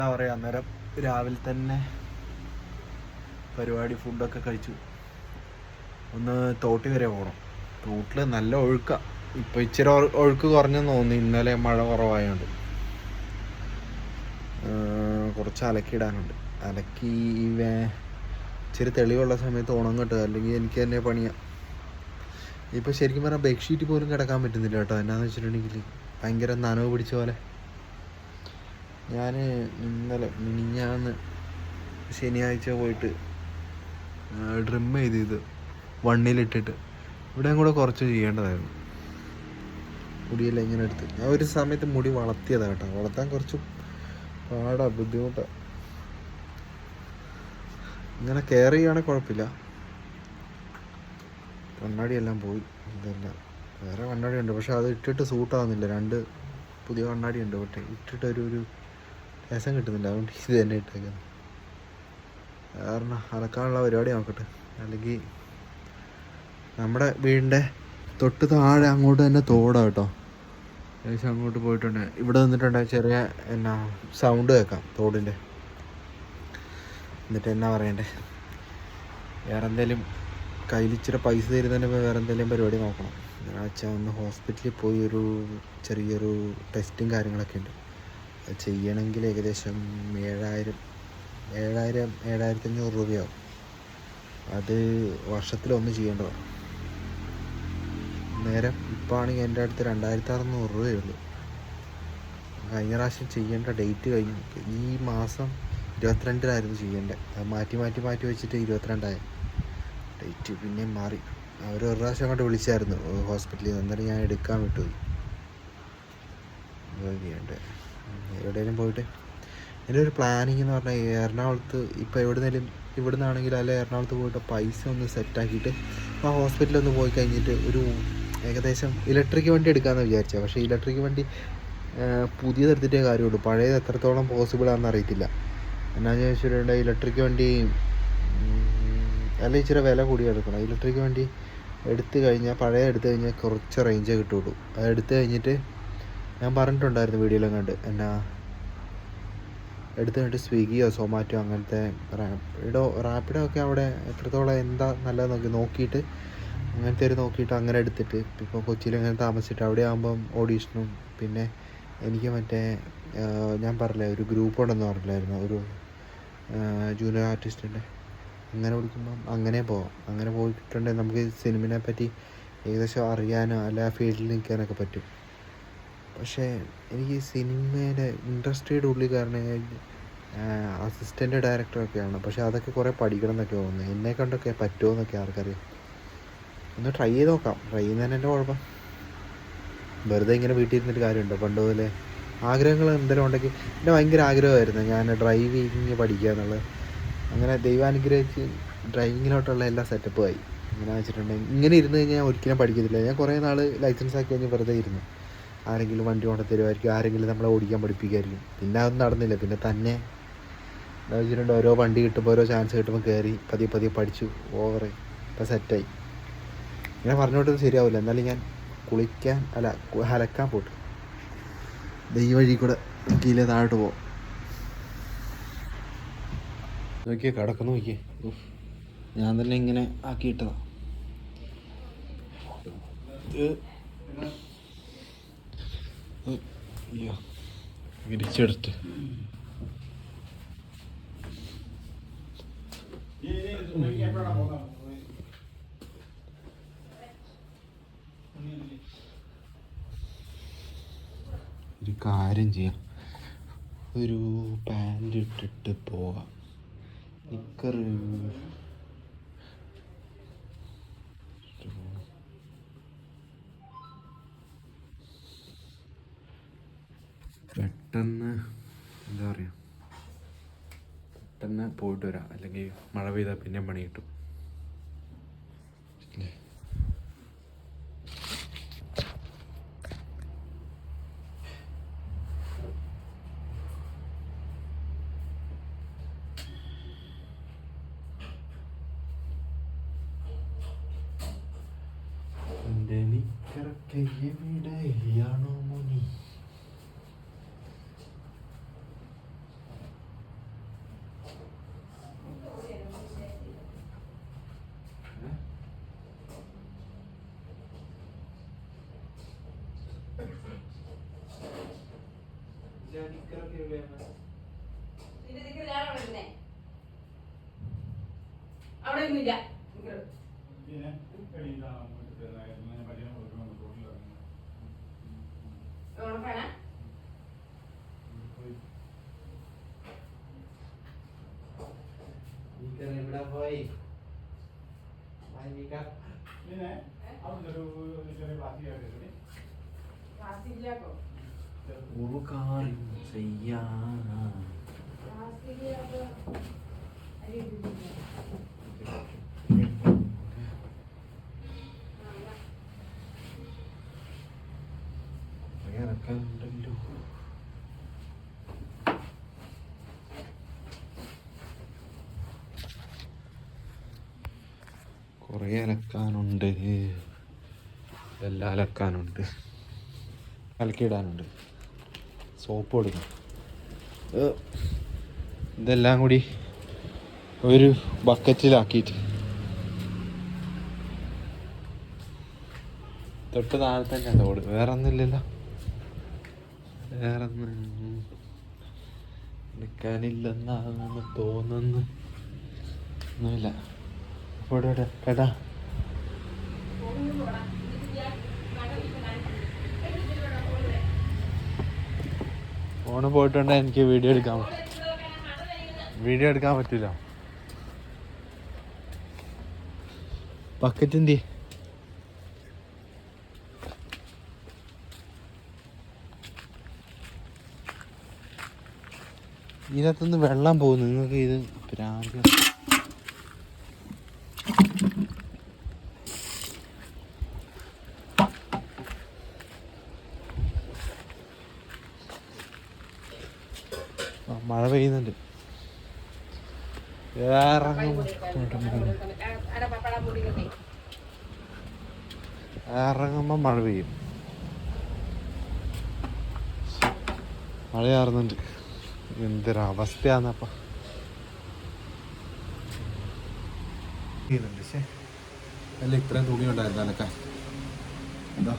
എന്താ പറയുക, അന്നേരം രാവിലെ തന്നെ പരിപാടി ഫുഡൊക്കെ കഴിച്ചു. ഒന്ന് തോട്ടി വരെ പോകണം. തോട്ടിൽ നല്ല ഒഴുക്കാണ്. ഇപ്പോൾ ഇച്ചിരി ഒഴുക്ക് കുറഞ്ഞെന്ന് തോന്നി, ഇന്നലെ മഴ കുറവായതുകൊണ്ട്. കുറച്ച് അലക്കിയിടാനുണ്ട്. അലക്കി ഇച്ചിരി തെളിവുള്ള സമയത്ത് ഉണങ്ങട്ടെ, അല്ലെങ്കിൽ എനിക്ക് തന്നെ പണിയാം. ഇപ്പോൾ ശരിക്കും പറഞ്ഞാൽ ബെഡ്ഷീറ്റ് പോലും കിടക്കാൻ പറ്റുന്നില്ല കേട്ടോ. എന്നാന്ന് വെച്ചിട്ടുണ്ടെങ്കിൽ ഭയങ്കര നനവ് പിടിച്ച പോലെ. ഞാൻ ഇന്നലെ മിനിഞ്ഞാന്ന് ശനിയാഴ്ച പോയിട്ട് ഡ്രിം ചെയ്ത് വണ്ണിലിട്ടിട്ട് ഇവിടെയും കൂടെ കുറച്ച് ചെയ്യേണ്ടതായിരുന്നു. മുടിയെല്ലാം ഇങ്ങനെ എടുത്ത് ഞാൻ ഒരു സമയത്ത് മുടി വളർത്തിയതാണ് കേട്ടോ. വളർത്താൻ കുറച്ച് ബുദ്ധിമുട്ടാണ്. ഇങ്ങനെ കെയർ ചെയ്യുകയാണെങ്കിൽ കുഴപ്പമില്ല. കണ്ണാടിയെല്ലാം പോയി. ഇതെല്ലാം വേറെ കണ്ണാടിയുണ്ട്, പക്ഷെ അത് ഇട്ടിട്ട് സൂട്ടാവുന്നില്ല. 2 പുതിയ കണ്ണാടിയുണ്ട്, പക്ഷേ ഇട്ടിട്ട് ഒരു രസം കിട്ടുന്നില്ല. അതുകൊണ്ട് ഇത് തന്നെ ഇട്ടേക്കുന്നത്. കാരണം അലക്കാനുള്ള പരിപാടി നോക്കട്ടെ. അല്ലെങ്കിൽ നമ്മുടെ വീടിൻ്റെ തൊട്ട് താഴെ അങ്ങോട്ട് തന്നെ തോടാണ് കേട്ടോ. ഏകദേശം അങ്ങോട്ട് പോയിട്ടുണ്ട്. ഇവിടെ നിന്നിട്ടുണ്ടെങ്കിൽ ചെറിയ സൗണ്ട് കേൾക്കാം തോടിൻ്റെ. എന്നിട്ട് എന്നാ പറയണ്ടേ, വേറെ എന്തെങ്കിലും കയ്യിൽ ഇച്ചിരി പൈസ തരുന്നതിന് വേറെ എന്തെങ്കിലും പരിപാടി നോക്കണം. ഞായറാഴ്ച ഒന്ന് ഹോസ്പിറ്റലിൽ പോയി ഒരു ചെറിയൊരു ടെസ്റ്റും കാര്യങ്ങളൊക്കെ ഉണ്ട്. അത് ചെയ്യണമെങ്കിൽ ഏകദേശം 7,500 രൂപയാവും. അത് വർഷത്തിലൊന്ന് ചെയ്യേണ്ടതാണ്. നേരം ഇപ്പോൾ ആണെങ്കിൽ എൻ്റെ അടുത്ത് 2,600 രൂപയുള്ളൂ. കഴിഞ്ഞ പ്രാവശ്യം ചെയ്യേണ്ട ഡേറ്റ് കഴിഞ്ഞു. ഈ മാസം 22-നായിരുന്നു ചെയ്യേണ്ടത്. അത് മാറ്റി വെച്ചിട്ട് 22-ആയി ഡേറ്റ്. പിന്നെയും മാറി. അവർ ഒരു പ്രാവശ്യം അങ്ങോട്ട് വിളിച്ചായിരുന്നു ഹോസ്പിറ്റലിൽ നിന്ന്. അന്നേരം ഞാൻ എടുക്കാൻ വിട്ടുപോയി. ചെയ്യേണ്ടത് എവിടെയെങ്കിലും പോയിട്ട് എൻ്റെ ഒരു പ്ലാനിങ് എന്ന് പറഞ്ഞാൽ എറണാകുളത്ത് ഇപ്പോൾ ഇവിടെ നിന്നാണെങ്കിൽ അല്ലെ എറണാകുളത്ത് പോയിട്ട് പൈസ ഒന്ന് സെറ്റാക്കിയിട്ട് ആ ഹോസ്പിറ്റലൊന്ന് പോയി കഴിഞ്ഞിട്ട് ഒരു ഏകദേശം ഇലക്ട്രിക് വണ്ടി എടുക്കാമെന്ന് വിചാരിച്ചത്. പക്ഷേ ഇലക്ട്രിക് വണ്ടി പുതിയതെടുത്തിട്ടേ കാര്യമുള്ളൂ. പഴയത് എത്രത്തോളം പോസിബിൾ ആണെന്ന് അറിയത്തില്ല. എന്നാന്ന് ചോദിച്ചിട്ടുണ്ടെങ്കിൽ ഇലക്ട്രിക് വണ്ടി അല്ല ഇച്ചിരി വില കൂടി എടുക്കണം. ഇലക്ട്രിക് വണ്ടി എടുത്തു കഴിഞ്ഞാൽ എടുത്തു കഴിഞ്ഞാൽ കുറച്ച് റേഞ്ചേ കിട്ടുള്ളൂ. അത് എടുത്തു കഴിഞ്ഞിട്ട് ഞാൻ പറഞ്ഞിട്ടുണ്ടായിരുന്നു വീഡിയോയിലും കണ്ട് എടുത്തു കഴിഞ്ഞിട്ട് സ്വിഗ്ഗിയോ സൊമാറ്റോ അങ്ങനത്തെ റാപ്പിഡോ ഒക്കെ അവിടെ എത്രത്തോളം എന്താ നല്ലത് നോക്കിയിട്ട് അങ്ങനത്തെ നോക്കിയിട്ട് അങ്ങനെ എടുത്തിട്ട് ഇപ്പോൾ കൊച്ചിയിൽ അങ്ങനെ താമസിച്ചിട്ട് അവിടെ ആകുമ്പം ഓഡീഷനും പിന്നെ എനിക്ക് ഞാൻ പറഞ്ഞില്ലേ ഒരു ഗ്രൂപ്പ് ഉണ്ടെന്ന് പറഞ്ഞില്ലായിരുന്നു, ഒരു ജൂനിയർ ആർട്ടിസ്റ്റിൻ്റെ. അങ്ങനെ വിളിക്കുമ്പം അങ്ങനെ പോവാം. അങ്ങനെ പോയിട്ടുണ്ടെങ്കിൽ നമുക്ക് സിനിമയെ പറ്റി ഏകദേശം അറിയാനോ അല്ല ആ ഫീൽഡിൽ നിൽക്കാനൊക്കെ പറ്റും. പക്ഷേ എനിക്ക് സിനിമയുടെ ഇൻഡസ്ട്രിയുടെ ഉള്ളിൽ കാരണം അസിസ്റ്റൻ്റ് ഡയറക്ടറൊക്കെയാണ്. പക്ഷേ അതൊക്കെ കുറേ പഠിക്കണം എന്നൊക്കെ തോന്നുന്നു. എന്നെ കണ്ടൊക്കെ പറ്റുമോ എന്നൊക്കെ ആർക്കറിയാം. ഒന്ന് ട്രൈ ചെയ്ത് നോക്കാം. ട്രൈ ചെയ്യുന്നതിന് എൻ്റെ കുഴപ്പം. വെറുതെ ഇങ്ങനെ വീട്ടിൽ ഇരുന്നിട്ട് കാര്യമുണ്ടോ? പണ്ട് പോലെ ആഗ്രഹങ്ങൾ എന്തെങ്കിലും ഉണ്ടെങ്കിൽ എൻ്റെ ഭയങ്കര ആഗ്രഹമായിരുന്നു ഞാൻ ഡ്രൈവിങ് പഠിക്കുക എന്നുള്ളത്. അങ്ങനെ ദൈവാനുഗ്രഹിച്ച് ഡ്രൈവിങ്ങിലോട്ടുള്ള എല്ലാ സെറ്റപ്പുമായി. എങ്ങനെ വെച്ചിട്ടുണ്ടെങ്കിൽ ഇങ്ങനെ ഇരുന്ന് കഴിഞ്ഞാൽ ഒരിക്കലും പഠിക്കത്തില്ല. ഞാൻ കുറേ നാൾ ലൈസൻസ് ആക്കി കഴിഞ്ഞ് വെറുതെ ഇരുന്നു. ആരെങ്കിലും വണ്ടി കൊണ്ട് തരുമായിരിക്കും, ആരെങ്കിലും നമ്മളെ ഓടിക്കാൻ പഠിപ്പിക്കുമായിരിക്കും. പിന്നെ അതൊന്നും നടന്നില്ല. പിന്നെ തന്നെ എന്താ വെച്ചിട്ടുണ്ടെങ്കിൽ ഓരോ വണ്ടി കിട്ടുമ്പോൾ ഓരോ ചാൻസ് കിട്ടുമ്പോൾ കയറി പതിയെ പഠിച്ചു. ഇപ്പം സെറ്റായി. ഇങ്ങനെ പറഞ്ഞോട്ടൊന്നും ശരിയാവില്ല. എന്നാലും ഞാൻ അലക്കാൻ പോട്ട് ഈ വഴി കൂടെ കീഴേ താഴോട്ട് പോവാം. നോക്കിയേ കിടക്കുന്നു, നോക്കിയേ. ഞാൻ തന്നെ ഇങ്ങനെ ആക്കിയിട്ടതാ. വിരിച്ചെടുത്ത് ഒരു കാര്യം ചെയ്യാം. ഒരു പാൻറ് ഇട്ടിട്ട് പോവാം. നിക്കർ പെട്ടെന്ന് എന്താ പറയുക, പെട്ടെന്ന് പോയിട്ട് വരാം. അല്ലെങ്കിൽ മഴ പെയ്താൽ പിന്നെ പണി കിട്ടും. എൻ്റെ നിക്കറൊക്കെ എവിടെയാണോ മുനി? ഇവിടെ പോയി ഇറക്കാനുണ്ടല്ലോ. കുറേ അലക്കാനുണ്ട്, എല്ലാം അലക്കാനുണ്ട്, അലക്കിയിടാനുണ്ട്, സോപ്പ് കൊടുക്കണം. ഇതെല്ലാം കൂടി ഒരു ബക്കറ്റിലാക്കിയിട്ട് തൊട്ട് താഴെ തന്നെ തോട്. വേറെ ഒന്നുമില്ലല്ലോ, വേറെ ഒന്നും എടുക്കാനില്ലെന്നാണ് തോന്നുന്നു. ഒന്നുമില്ല. ഇവിടെ കേട്ടാ ഫോണ് പോയിട്ടുണ്ടെങ്കിൽ എനിക്ക് വീഡിയോ എടുക്കാൻ പറ്റില്ല. ബക്കറ്റ് എന്തി ഇതിനകത്തുനിന്ന് വെള്ളം പോകുന്നു. നിങ്ങൾക്ക് ഇത് പ്രാന്ത്. മഴ പെയ്യുന്നുണ്ട്. ഇറങ്ങുമ്പോ മഴ പെയ്യും. മഴ ചാറുന്നുണ്ട്. എന്തൊരവസ്ഥയാന്നപ്പ. അല്ല ഇത്രയും തുണി ഉണ്ടായിരുന്നു അലക്കാൻ. എന്താ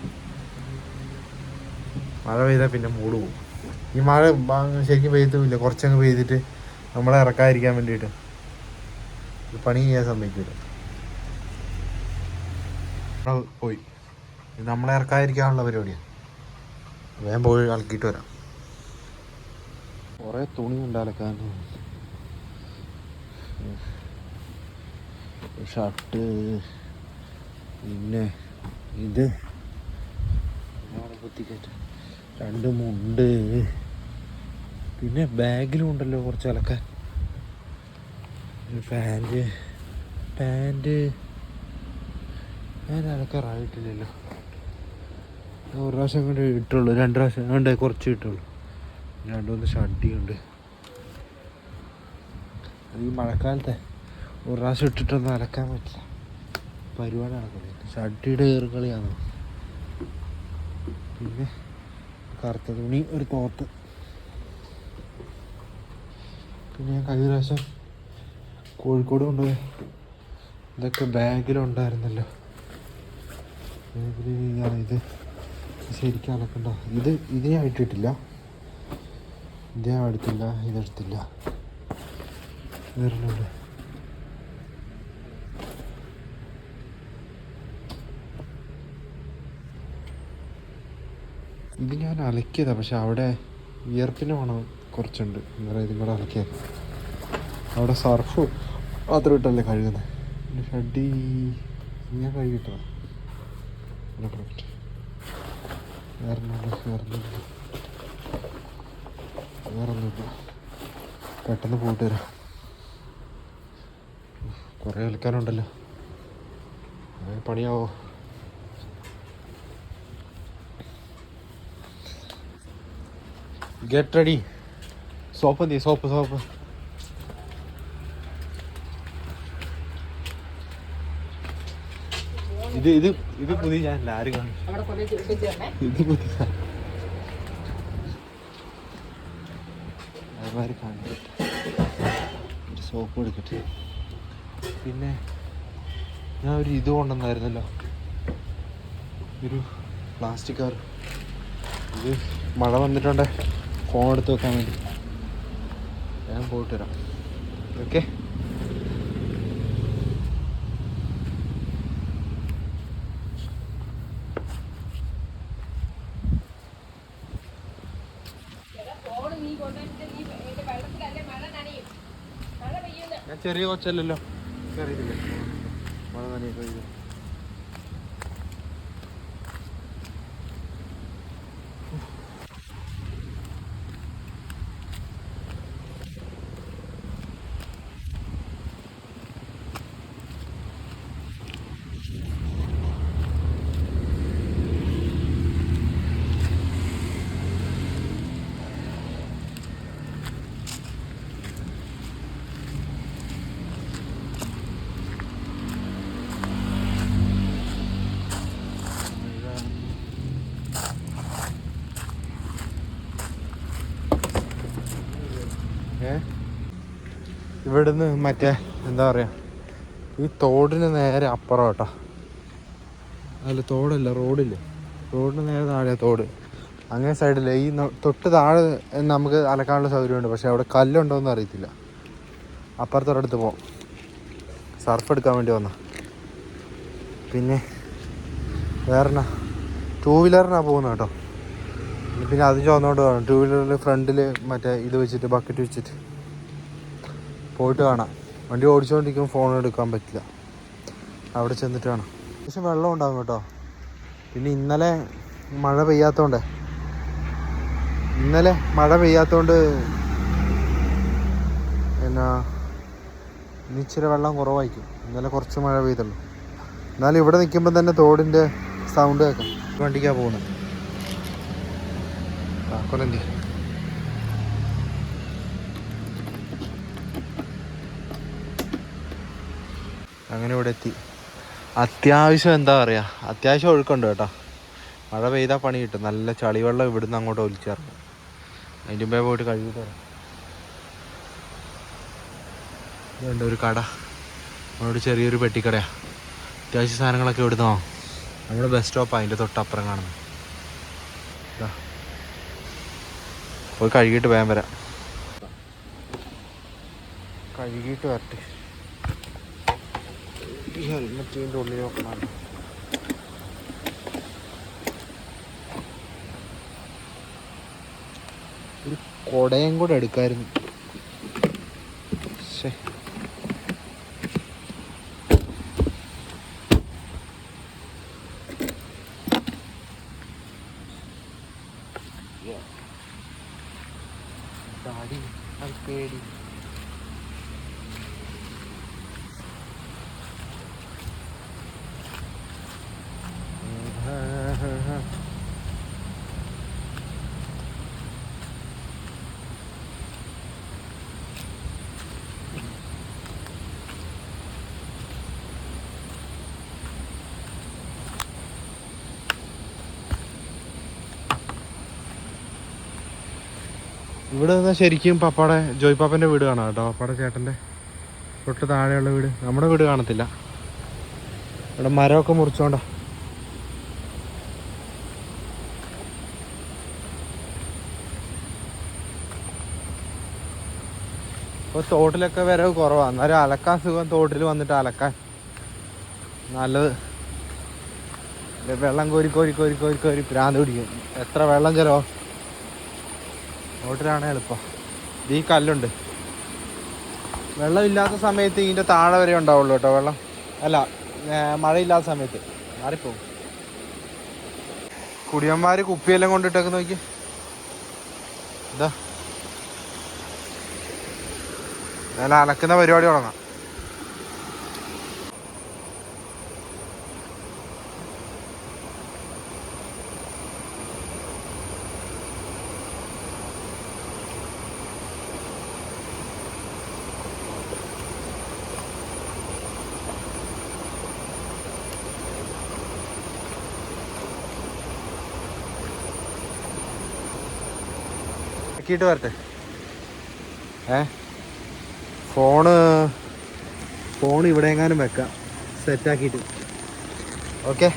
മഴ പെയ്താൽ പിന്നെ മൂട് പോകും. ഈ മഴ ശരിക്കും പെയ്യത്തുമില്ല. കുറച്ചങ്ങ് പെയ്തിട്ട് നമ്മളെ ഇറക്കാതിരിക്കാൻ വേണ്ടിയിട്ട് പണി ചെയ്യാൻ സമ്മതിക്കില്ല. പോയി നമ്മളെ ഇറക്കാതിരിക്കാനുള്ള പരിപാടിയാണ്. വേഗം പോയി അലക്കിയിട്ട് വരാം. കുറേ തുണി ഉണ്ട് അലക്കാൻ. ഷർട്ട്, പിന്നെ ഇത് കുത്തിക്കയറ്റ 2 മുണ്ട്, പിന്നെ ബാഗിലും ഉണ്ടല്ലോ കുറച്ച് അലക്കാൻ. പാൻറ് ഞാൻ അലക്കാറായിട്ടില്ലല്ലോ. ഒരു പ്രാവശ്യം കൊണ്ട് ഇട്ടുള്ളൂ, 2 പ്രാവശ്യം കൊണ്ട് കുറച്ച് ഇട്ടുള്ളൂ. 2-3 ഷഡ്ഡിയുണ്ട്. അത് ഈ മഴക്കാലത്തെ ഒരു പ്രാവശ്യം ഇട്ടിട്ടൊന്നും അലക്കാൻ പറ്റില്ല. പരിപാടി നടക്കുന്നില്ല. ഷഡ്ഡിയുടെ ഏറുകളിയാണ്. പിന്നെ കറുത്ത തുണി, ഒരു തോർത്ത്. പിന്നെ ഞാൻ കഴിഞ്ഞ പ്രാവശ്യം കോഴിക്കോട് കൊണ്ടുപോയി ഇതൊക്കെ ബാഗിലുണ്ടായിരുന്നല്ലോ. ബാഗിൽ ഇത് ശരിക്കും അലക്കണ്ട. ഇത് ഞാൻ ഇട്ടിട്ടില്ല. ഇത് ഞാൻ എടുത്തില്ല, ഇതെടുത്തില്ല. വരുന്നുണ്ട്. ഇത് ഞാൻ അലക്കിയതാണ്. പക്ഷെ അവിടെ വിയർപ്പിന് മണം കുറച്ചുണ്ട്. അന്നേരം ഇതും കൂടെ അലക്കിയത്. അവിടെ സർഫ് മാത്രം ഇട്ടല്ലേ കഴുകുന്നത്. പിന്നെ ഷഡ്ഡി ഞാൻ കഴുകിട്ടതാണ്. വേറൊന്നുമില്ല. പെട്ടെന്ന് പോയിട്ട് വരാം. കുറേ അലക്കാനുണ്ടല്ലോ. പണിയാവോ? Get ready. സോപ്പ് എന്തി? സോപ്പ് ഇത് പുതിയ ചാനൽ. ആരും കാണും. ഇത് പുതിയ സോപ്പ് എടുക്കട്ടെ. പിന്നെ ഞാൻ ഒരു ഇത് കൊണ്ടുവന്നായിരുന്നല്ലോ, ഒരു പ്ലാസ്റ്റിക് കവർ. ഇത് മഴ വന്നിട്ടുണ്ടേ ഫോൺ എടുത്ത് വെക്കാൻ വേണ്ടി. ഞാൻ പോയിട്ട് വരാം. ഓക്കെ. ഞാൻ ചെറിയ കൊച്ചല്ലല്ലോ, അറിയത്തില്ലേ മഴ നനയൊക്കെ ഇത്. ഇവിടുന്ന് മറ്റേ എന്താ പറയുക, ഈ തോടിന് നേരെ അപ്പുറം കേട്ടോ. അല്ല തോടല്ല, റോഡില്ലേ, റോഡിന് നേരെ താഴെ തോട്. അങ്ങനെ സൈഡില്ലേ ഈ തൊട്ട് താഴെ നമുക്ക് അലക്കാനുള്ള സൗകര്യമുണ്ട്. പക്ഷെ അവിടെ കല്ലുണ്ടോയെന്ന് അറിയത്തില്ല. അപ്പുറത്തൊരിടത്ത് പോകാം, സർഫ് എടുക്കാൻ വേണ്ടി വന്ന. പിന്നെ വേറെന്നാ, 2 വീലറിനാണ് പോകുന്നത് കേട്ടോ. പിന്നെ അത് ചോദിച്ചോണ്ട് വേണം. 2 വീലറിൽ ഫ്രണ്ടിൽ മറ്റേ ഇത് വെച്ചിട്ട്, ബക്കറ്റ് വെച്ചിട്ട് പോയിട്ട് കാണാം. വണ്ടി ഓടിച്ചുകൊണ്ടിരിക്കുമ്പോൾ ഫോൺ എടുക്കാൻ പറ്റില്ല, അവിടെ ചെന്നിട്ട് കാണാം. പക്ഷെ വെള്ളം ഉണ്ടാകും കേട്ടോ. പിന്നെ ഇന്നലെ മഴ പെയ്യാത്തതുകൊണ്ട് എന്നാ ഇന്ന് ഇച്ചിരി വെള്ളം കുറവായിരിക്കും. ഇന്നലെ കുറച്ച് മഴ പെയ്തുള്ളൂ. എന്നാലും ഇവിടെ നിൽക്കുമ്പോൾ തന്നെ തോടിൻ്റെ സൗണ്ട് കേൾക്കാം. വണ്ടിക്കാണ് പോകുന്നത്. കൊലന്തി അങ്ങനെ ഇവിടെ എത്തി. അത്യാവശ്യം എന്താ പറയുക, അത്യാവശ്യം ഒഴുക്കുണ്ട് കേട്ടോ. മഴ പെയ്താൽ പണി കിട്ടും. നല്ല ചളിവെള്ളം ഇവിടുന്ന് അങ്ങോട്ട് ഒലിച്ചിറങ്ങും. അതിൻ്റെ മുമ്പേ പോയിട്ട് കഴുകി തരാം. ഇതുണ്ട് ഒരു കട, അവിടെ ചെറിയൊരു പെട്ടിക്കടയാണ്. അത്യാവശ്യ സാധനങ്ങളൊക്കെ ഇവിടുന്ന് വാങ്ങും. നമ്മുടെ ബസ് സ്റ്റോപ്പാണ് അതിൻ്റെ തൊട്ടപ്പുറം കാണുന്നത്. പോയി കഴുകിയിട്ട് വേഗം വരാം. കഴുകിയിട്ട് വരട്ടെ. ഈ ഹെൽമെറ്റിൻ്റെ ഉള്ളിൽ നോക്കണം. ഒരു കുടയും കൂടെ എടുക്കായിരുന്നു. ശേ, പേടി. ഇവിടെ നിന്നാൽ ശരിക്കും പപ്പാടെ ജോയ് പാപ്പൻ്റെ വീട് കാണാം കേട്ടോ. പപ്പാടെ ചേട്ടൻ്റെ തൊട്ട് താഴെയുള്ള വീട്. നമ്മുടെ വീട് കാണത്തില്ല. ഇവിടെ മരമൊക്കെ മുറിച്ചോണ്ടാ. ഇപ്പോൾ തോട്ടിലൊക്കെ വരവ് കുറവാണ്. എന്നാലും അലക്കാൻ സുഖം തോട്ടിൽ വന്നിട്ട് അലക്കാൻ നല്ലത്. വെള്ളം കോരി കോരി കോരി കോരി കോരി പ്രാന്ത് പിടിക്കും. എത്ര വെള്ളം ചിലവോ. തോട്ടിലാണ് എളുപ്പം. ഈ കല്ലുണ്ട്. വെള്ളമില്ലാത്ത സമയത്ത് ഇതിൻ്റെ താഴെ വരെ ഉണ്ടാവുള്ളൂ കേട്ടോ വെള്ളം. അല്ല, മഴയില്ലാത്ത സമയത്ത് മാറിപ്പോകും. കുടിയന്മാർ കുപ്പിയെല്ലാം കൊണ്ടിട്ടൊക്കെ നോക്കി. ഇതാ നല്ല അലക്കുന്ന പരിപാടി തുടങ്ങാം. ആക്കിയിട്ട് വരട്ടെ. ഫോൺ ഇവിടെ എങ്ങാനും വെക്കാം, സെറ്റാക്കിയിട്ട്. ഓക്കെ,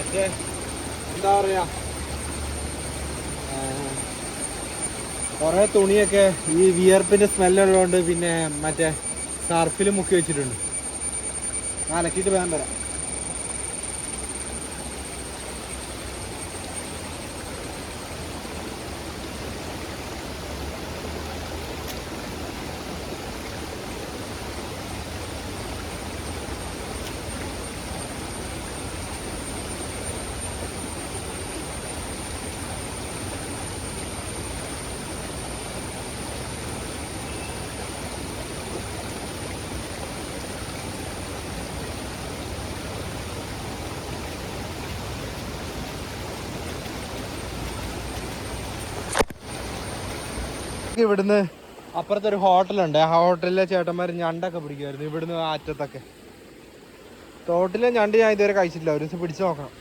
മറ്റേ എന്താ പറയാ, കുറേ തുണിയൊക്കെ ഈ വിയർപ്പിന്റെ സ്മെല്ലുള്ളതുകൊണ്ട് പിന്നെ മറ്റേ സർഫിൽ മുക്കി വെച്ചിട്ടുണ്ട്. അലക്കിയിട്ട് വേഗം വരാം. ഇവിടുന്ന് അപ്പുറത്തൊരു ഹോട്ടലുണ്ട്. ആ ഹോട്ടലിലെ ചേട്ടന്മാർ ഞണ്ടൊക്കെ പിടിക്കുമായിരുന്നു ഇവിടുന്ന് അറ്റത്തൊക്കെ. തോട്ടിലെ ഞണ്ട് ഞാൻ ഇതുവരെ കഴിച്ചിട്ടില്ല, ഒരു ദിവസം പിടിച്ചു നോക്കണം.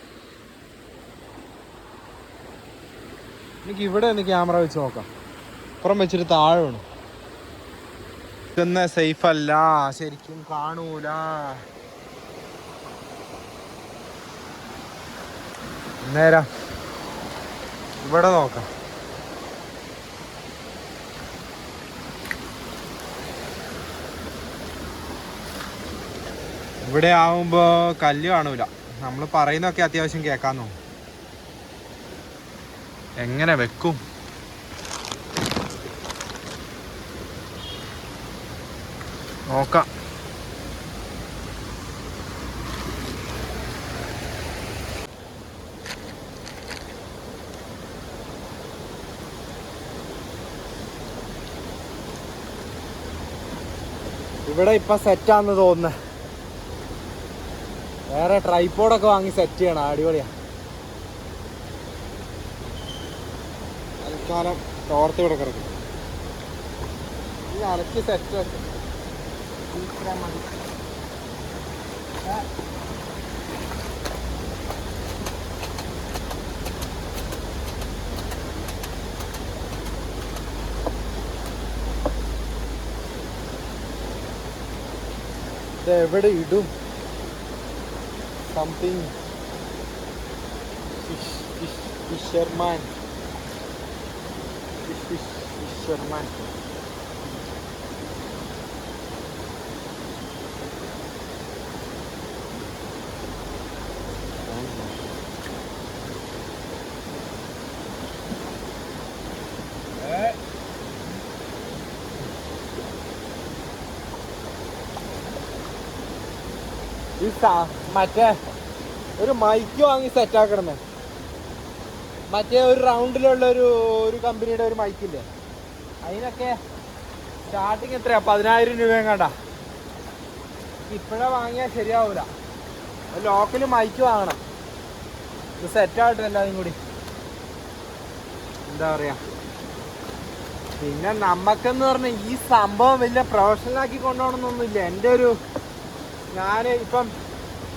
എനിക്ക് ഇവിടെ ഒന്ന് ക്യാമറ വെച്ച് നോക്കാം. അപ്പുറം വെച്ചിട്ട് താഴെ വേണം. ഇതൊന്നും സേഫ് അല്ല, ശരിക്കും കാണൂല. നേരാ ഇവിടെ നോക്കാം. ഇവിടെ ആവുമ്പോ കല്ല് കാണൂല. നമ്മൾ പറയുന്നൊക്കെ അത്യാവശ്യം കേൾക്കാൻ തോന്നും. എങ്ങനെ വെക്കും? നോക്കാം. ഇവിടെ ഇപ്പൊ സെറ്റാന്ന് തോന്നുന്നത്. വേറെ ട്രൈപോഡൊക്കെ വാങ്ങി സെറ്റ് ചെയ്യണം. അടിപൊളിയാ. തൽക്കാലം തോർത്ത് ഇവിടെ കിടക്കും. ഈ അലക്കി സെറ്റ് വെക്കും. ഇത് എവിടെ ഇടും? Something fisherman. ഫിഷർമാൻ. മറ്റേ ഒരു മൈക്ക് വാങ്ങി സെറ്റാക്കണമേ. മറ്റേ ഒരു റൗണ്ടിലുള്ള ഒരു കമ്പനിയുടെ ഒരു മൈക്കില്ലേ, അതിനൊക്കെ സ്റ്റാർട്ടിങ് എത്രയാ? 10,000 രൂപയും കണ്ട. ഇപ്പോഴേ വാങ്ങിയാൽ ശരിയാവൂല. ലോക്കൽ മൈക്ക് വാങ്ങണം. ഇത് സെറ്റാകട്ടെ എല്ലാവരും കൂടി. എന്താ പറയാ, പിന്നെ നമുക്കെന്ന് പറഞ്ഞാൽ ഈ സംഭവം വലിയ പ്രൊഫഷണലാക്കി കൊണ്ടുപോകണമെന്നൊന്നുമില്ല. ഞാൻ ഇപ്പം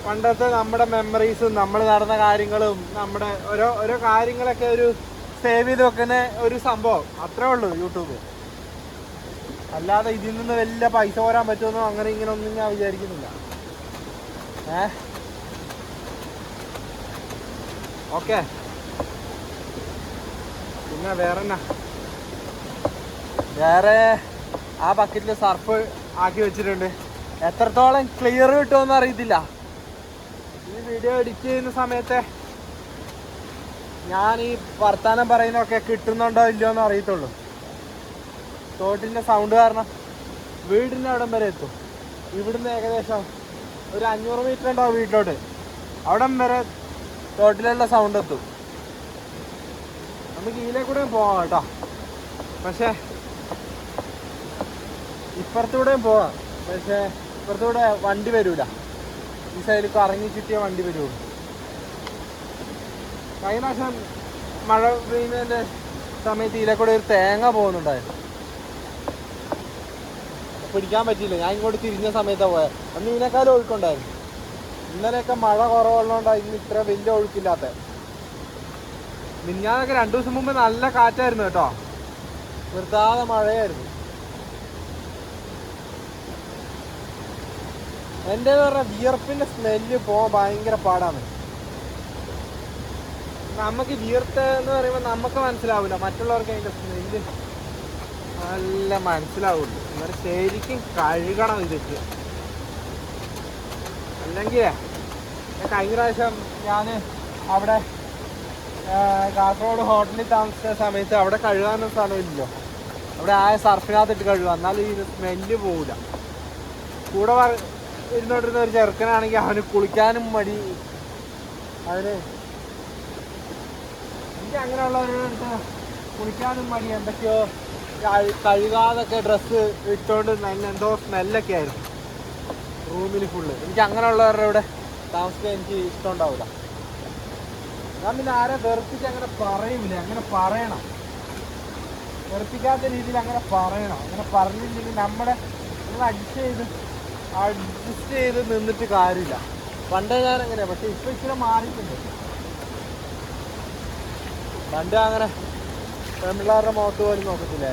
പണ്ടത്തെ നമ്മുടെ മെമ്മറീസും നമ്മൾ നടന്ന കാര്യങ്ങളും നമ്മുടെ ഓരോ കാര്യങ്ങളൊക്കെ ഒരു സേവ് ചെയ്ത് വെക്കുന്ന ഒരു സംഭവം, അത്രേ ഉള്ളൂ യൂട്യൂബ്. അല്ലാതെ ഇതിൽ നിന്ന് വലിയ പൈസ പോരാൻ പറ്റുമെന്നോ അങ്ങനെ ഇങ്ങനെ ഒന്നും ഞാൻ വിചാരിക്കുന്നില്ല. ഓക്കെ. പിന്നെ വേറെ ആ ബക്കറ്റിൽ സർഫ് ആക്കി വെച്ചിട്ടുണ്ട്. എത്രത്തോളം ക്ലിയർ കിട്ടുമെന്ന് അറിയത്തില്ല. ഈ വീഡിയോ എഡിറ്റ് ചെയ്യുന്ന സമയത്ത് ഞാൻ ഈ വർത്താനം പറയുന്നതൊക്കെ കിട്ടുന്നുണ്ടോ ഇല്ലയോ എന്ന് അറിയത്തുള്ളൂ. തോട്ടിൻ്റെ സൗണ്ട് കാരണം വീടിൻ്റെ അവിടം വരെ എത്തും. ഇവിടുന്ന് ഏകദേശം ഒരു 500 മീറ്റർ ഉണ്ടാവും വീട്ടിലോട്ട്. അവിടം വരെ തോട്ടിലുള്ള സൗണ്ട് എത്തും. നമുക്ക് ഇതിലെ കൂടെയും പോവാം കേട്ടോ. പക്ഷേ ഇപ്പുറത്തൂടെയും പോവാം. പക്ഷേ ഇപ്പുറത്തൂടെ വണ്ടി വരൂല. ഈ സൈഡിൽ കറങ്ങി ചുറ്റിയ വണ്ടി വരുള്ളൂ. കഴിഞ്ഞ പ്രാവശ്യം മഴ പെയ്യുന്നതിൻ്റെ സമയത്ത് ഇതിലെ കൂടെ ഒരു തേങ്ങ പോകുന്നുണ്ടായിരുന്നു. പിടിക്കാൻ പറ്റിയില്ല. ഞാൻ ഇങ്ങോട്ട് തിരിഞ്ഞ സമയത്താണ് പോയത്. അന്ന് ഇതിനേക്കാളും ഒഴുക്കുണ്ടായിരുന്നു. ഇന്നലെയൊക്കെ മഴ കുറവുള്ളതുകൊണ്ടാണ് ഇന്ന് ഇത്ര വലിയ ഒഴുക്കില്ലാത്ത. മിഞ്ഞാന്നൊക്കെ 2 ദിവസം മുമ്പ് നല്ല കാറ്റായിരുന്നു കേട്ടോ. നിർത്താതെ മഴയായിരുന്നു. എൻ്റെ പറഞ്ഞാൽ വിയർപ്പിൻ്റെ സ്മെല്ല് പോകാൻ ഭയങ്കര പാടാണ്. നമുക്ക് വിയർത്ത എന്ന് പറയുമ്പോൾ നമുക്ക് മനസ്സിലാവില്ല, മറ്റുള്ളവർക്ക് അതിൻ്റെ സ്മെല്ല് നല്ല മനസ്സിലാവുള്ളൂ. എന്നാലും ശരിക്കും കഴുകണം ഇതൊക്കെ. അല്ലെങ്കിൽ കഴിഞ്ഞ പ്രാവശ്യം ഞാൻ അവിടെ കാസർഗോഡ് ഹോട്ടലിൽ താമസിച്ച സമയത്ത് അവിടെ കഴുകാനൊന്നും സ്ഥലമില്ലല്ലോ. അവിടെ ആ സർഫിനകത്തിട്ട് കഴുകുക, എന്നാലും ഈ സ്മെല്ല് പോവില്ല. കൂടെ ഇരുന്നോണ്ടിരുന്ന ഒരു ചെറുക്കനാണെങ്കിൽ അവന് കുളിക്കാനും മടി. അതിന് എനിക്ക് അങ്ങനെയുള്ളവരുടെ കുളിക്കാനും മടി. എന്തൊക്കെയോ കഴുകാതൊക്കെ ഡ്രസ്സ് ഇട്ടുകൊണ്ട് എന്തോ സ്മെല്ലൊക്കെ ആയിരുന്നു റൂമിൽ ഫുള്ള്. എനിക്ക് അങ്ങനെയുള്ളവരുടെ ഇവിടെ താമസിക്കാൻ എനിക്ക് ഇഷ്ടം ഉണ്ടാവില്ല. ഞാൻ പിന്നെ ആരെ വെറുപ്പിച്ച് അങ്ങനെ പറയൂല. അങ്ങനെ പറയണം, വെറുപ്പിക്കാത്ത രീതിയിൽ അങ്ങനെ പറയണം. അങ്ങനെ പറഞ്ഞില്ലെങ്കിൽ നമ്മൾ അഡ്ജസ്റ്റ് ചെയ്ത് നിന്നിട്ട് കാര്യമില്ല. പണ്ടേ ഞാൻ എങ്ങനെയാ, പക്ഷെ ഇപ്പൊ ഇച്ചിരി മാറിയിട്ടുണ്ട്. പണ്ട് അങ്ങനെ പെൺപിള്ളേരുടെ മുഖത്ത് പോലും നോക്കത്തില്ല.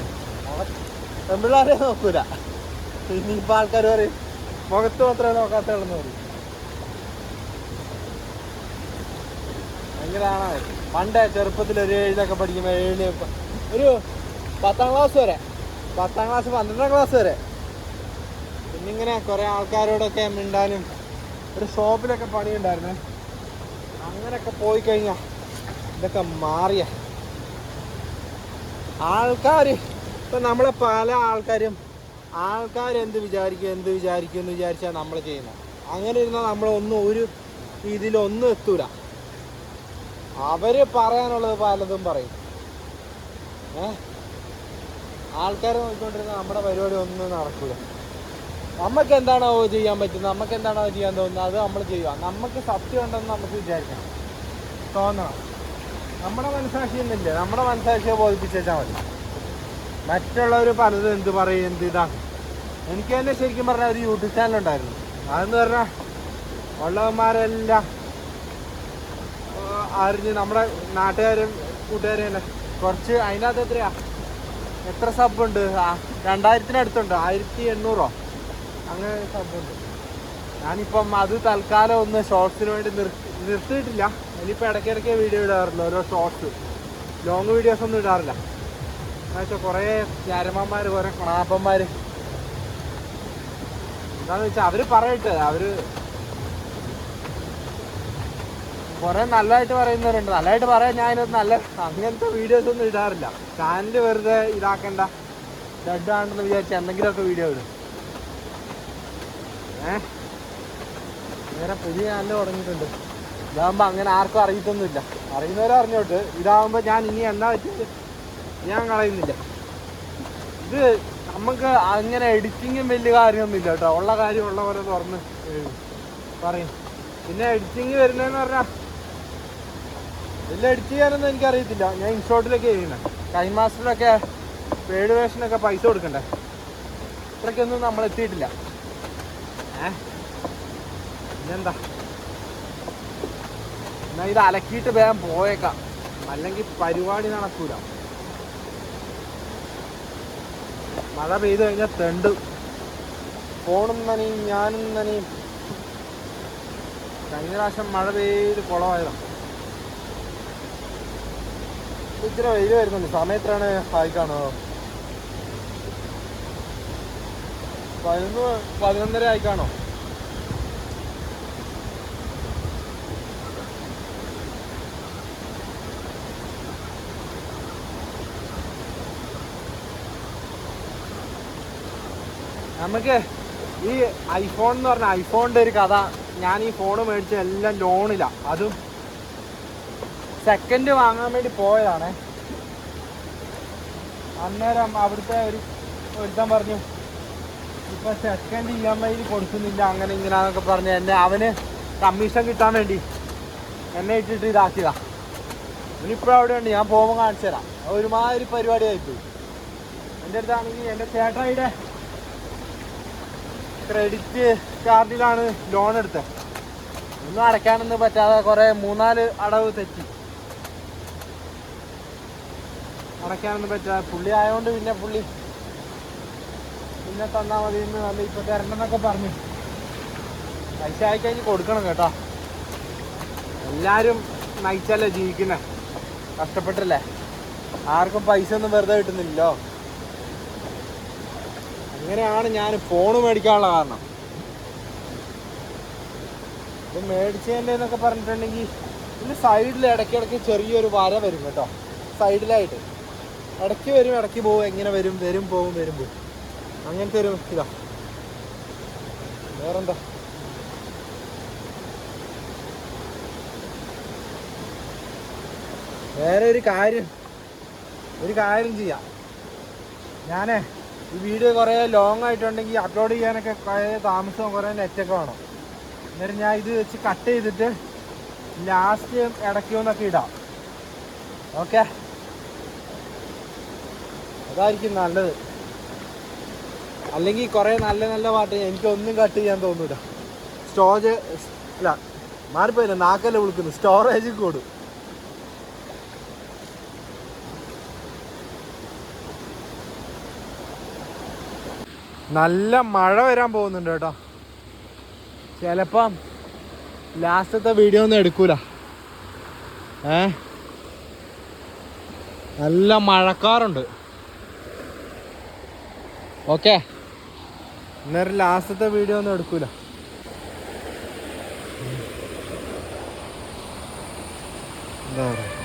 പെൺപിള്ളേരെ നോക്കൂല. ഇനിയിപ്പോൾ ആൾക്കാർ പറയും മുഖത്ത് മാത്രമേ നോക്കാത്തുള്ളൂ പറയും. ഭയങ്കരമാണ്. പണ്ട് ചെറുപ്പത്തിൽ ഒരു 7 പഠിക്കുമ്പോൾ 7 ഒരു 10ാം ക്ലാസ് വരെ, 10ാം ക്ലാസ് 12ാം ക്ലാസ് വരെ പിന്നിങ്ങനെ കുറേ ആൾക്കാരോടൊക്കെ മിണ്ടാനും ഒരു ഷോപ്പിലൊക്കെ പണിയുണ്ടായിരുന്നേ. അങ്ങനെയൊക്കെ പോയി കഴിഞ്ഞാൽ ഇതൊക്കെ മാറിയ ആൾക്കാർ. ഇപ്പം നമ്മളെ പല ആൾക്കാരെന്ത് വിചാരിക്കും എന്ന് വിചാരിച്ചാൽ നമ്മൾ ചെയ്യുന്നത്. അങ്ങനെ ഇരുന്നാൽ നമ്മളൊന്നും ഒരു രീതിയിലൊന്നും എത്തൂല. അവർ പറയാനുള്ളത് പലതും പറയും. ആൾക്കാരെ നോക്കിക്കൊണ്ടിരുന്ന നമ്മുടെ പരിപാടി ഒന്നും നടക്കില്ല. നമുക്ക് എന്താണോ ചെയ്യാൻ പറ്റുന്നത്, നമുക്ക് എന്താണോ ചെയ്യാൻ തോന്നുന്നത്, അത് നമ്മൾ ചെയ്യുക. നമുക്ക് സത്യം ഉണ്ടെന്ന് നമുക്ക് വിചാരിക്കണം, തോന്നണം. നമ്മുടെ മനസ്സാക്ഷി എന്നില്ല, നമ്മുടെ മനസ്സാക്ഷിയെ ബോധിപ്പിച്ചാൽ മതി. മറ്റുള്ളവർ പലതും എന്ത് പറയും, എന്ത് ഇതാണ്. എനിക്ക് തന്നെ ശരിക്കും പറഞ്ഞാൽ ഒരു യൂട്യൂബ് ചാനലുണ്ടായിരുന്നു. അതെന്ന് പറഞ്ഞാൽ ഉള്ളവന്മാരെല്ലാം അറിഞ്ഞ് നമ്മുടെ നാട്ടുകാരും കൂട്ടുകാരും തന്നെ കുറച്ച്. അതിനകത്ത് എത്ര സബുണ്ട്? 2000-ന് 1800 അങ്ങനെ സബുണ്ട്. ഞാനിപ്പം അത് തൽക്കാലം ഒന്ന് ഷോർട്സിന് വേണ്ടി നിർത്തിയിട്ടില്ല. ഇനിയിപ്പോൾ ഇടയ്ക്കിടയ്ക്ക് വീഡിയോ ഇടാറില്ല, ഓരോ ഷോർട്സ്. ലോങ് വീഡിയോസ് ഒന്നും ഇടാറില്ല. എന്നുവെച്ചാൽ കുറേ ചരമന്മാർ, കുറേ ക്ലാപ്പന്മാർ എന്താണെന്ന് വെച്ചാൽ അവർ പറയട്ടെ. അവർ കുറേ നല്ലതായിട്ട് പറയുന്നവരുണ്ട്. നല്ലതായിട്ട് പറയാൻ ഞാനത് അങ്ങനത്തെ വീഡിയോസ് ഒന്നും ഇടാറില്ല. ചാനൽ വെറുതെ ഇതാക്കണ്ട, ഡെഡ് ആണെന്ന് വിചാരിച്ച് എന്തെങ്കിലുമൊക്കെ വീഡിയോ ഇടും. വേറെ പുതിയ ചാനൽ തുടങ്ങിയിട്ടുണ്ട്. ഇതാകുമ്പോൾ അങ്ങനെ ആർക്കും അറിയത്തൊന്നുമില്ല. അറിയുന്നവരെ അറിഞ്ഞോട്ട്. ഇതാകുമ്പോൾ ഞാൻ ഇനി എന്നാ വെച്ചിട്ട് ഞാൻ കളയുന്നില്ല. ഇത് നമുക്ക് അങ്ങനെ എഡിറ്റിങ്ങും വലിയ കാര്യമൊന്നുമില്ല കേട്ടോ. ഉള്ള കാര്യം ഉള്ള പോലെ തുറന്ന് പറയും. പിന്നെ എഡിറ്റിങ് വരുന്നതെന്ന് പറഞ്ഞാൽ വലിയ എഡിറ്റ് ചെയ്യാനൊന്നും എനിക്കറിയത്തില്ല. ഞാൻ ഇൻഷോട്ടിലൊക്കെ ചെയ്യുന്നത്. ടൈം മാസ്റ്ററിലൊക്കെ പെയ്ഡ് വേഷനൊക്കെ പൈസ കൊടുക്കണ്ടേ. ഇത്രയ്ക്കൊന്നും നമ്മൾ എത്തിയിട്ടില്ല. പിന്നെന്താ, എന്നാൽ ഇത് അലക്കിയിട്ട് വേഗം പോയേക്കാം, അല്ലെങ്കിൽ പരിപാടി നടക്കൂല. മഴ പെയ്തു കഴിഞ്ഞാൽ തെണ്ട്. ഫോണും നനയും, ഞാനും നനയും. കഴിഞ്ഞ പ്രാവശ്യം മഴ പെയ്ത് കുളമായതാണ്. ഇച്ചിരി വെയിൽ വരുന്നുണ്ട്. സമയത്താണ് ആയിക്കാണോ 11-11:30 ആയിക്കാണോ? നമുക്ക് ഈ ഐഫോൺ എന്ന് പറഞ്ഞാൽ ഐഫോണിൻ്റെ ഒരു കഥ. ഞാൻ ഈ ഫോണ് മേടിച്ച എല്ലാം ലോണിലാണ്. അതും സെക്കൻഡ് വാങ്ങാൻ വേണ്ടി പോയതാണ്. അന്നേരം അവിടുത്തെ ഒരുത്തൻ പറഞ്ഞു ഇപ്പം സെക്കൻഡ് EMI കൊടുക്കുന്നില്ല, അങ്ങനെ ഇങ്ങനെയാന്നൊക്കെ പറഞ്ഞ് അവന് കമ്മീഷൻ കിട്ടാൻ വേണ്ടി എന്നെ ഇട്ടിട്ട് ഇതാക്കിയതാ. ഇനിയിപ്പോഴും അവിടെ ഉണ്ട്. ഞാൻ പോകുമ്പോൾ കാണിച്ചു തരാം. ഒരുമാതിരി പരിപാടിയായിപ്പോയി. എൻ്റെ അടുത്താണെങ്കിൽ എൻ്റെ ചേട്ടായിയുടെ ക്രെഡിറ്റ് കാർഡിലാണ് ലോൺ എടുത്തത്. ഒന്നും അടയ്ക്കാനൊന്നും പറ്റാതെ കുറേ 3-4 അടവ് തെറ്റി. അടയ്ക്കാനൊന്നും പറ്റാതെ പുള്ളി ആയതുകൊണ്ട് പുള്ളി പിന്നെ തന്നാൽ മതി എന്ന് നല്ല ഇപ്പോൾ തരണമെന്നൊക്കെ പറഞ്ഞു. പൈസ ആയിക്കഴിഞ്ഞ് കൊടുക്കണം കേട്ടോ. എല്ലാവരും നയിച്ചല്ലേ ജീവിക്കുന്നത്, കഷ്ടപ്പെട്ടല്ലേ. ആർക്കും പൈസ ഒന്നും വെറുതെ കിട്ടുന്നില്ലല്ലോ. അങ്ങനെയാണ് ഞാൻ ഫോണ് മേടിക്കാനുള്ള കാരണം. ഇത് മേടിച്ചതിൻ്റെ എന്നൊക്കെ പറഞ്ഞിട്ടുണ്ടെങ്കിൽ ഇതിന് സൈഡിൽ ഇടയ്ക്കിടയ്ക്ക് ചെറിയൊരു വര വരും കേട്ടോ, സൈഡിലായിട്ട് ഇടയ്ക്ക് വരും ഇടയ്ക്ക് പോകും, എങ്ങനെ വരും വരും പോകും വരും പോകും, അങ്ങനത്തെ ഒരു ഇതാ. വേറെന്താ, വേറെ ഒരു കാര്യം ചെയ്യാം. ഞാനേ ഈ വീഡിയോ കുറേ ലോങ് ആയിട്ടുണ്ടെങ്കിൽ അപ്ലോഡ് ചെയ്യാനൊക്കെ കുറേ താമസവും കുറേ നെറ്റൊക്കെ വേണം. അന്നേരം ഞാൻ ഇത് വെച്ച് കട്ട് ചെയ്തിട്ട് ലാസ്റ്റ് ഇടയ്ക്കൊന്നൊക്കെ ഇടാം. ഓക്കെ, അതായിരിക്കും നല്ലത്. അല്ലെങ്കിൽ കുറേ നല്ല നല്ല പാട്ട് എനിക്കൊന്നും കട്ട് ചെയ്യാൻ തോന്നൂല. മാറിപ്പോയില്ല, നാക്കല്ലേ വിളിക്കുന്നു, സ്റ്റോറേജ് കൂടും. നല്ല മഴ വരാൻ പോകുന്നുണ്ട് കേട്ടോ. ചിലപ്പം ലാസ്റ്റത്തെ വീഡിയോ ഒന്നും എടുക്കൂല. നല്ല മഴക്കാറുണ്ട്. ഓക്കെ, അന്നേരം ലാസ്റ്റത്തെ വീഡിയോ ഒന്നും എടുക്കൂല. എന്താ പറയുക,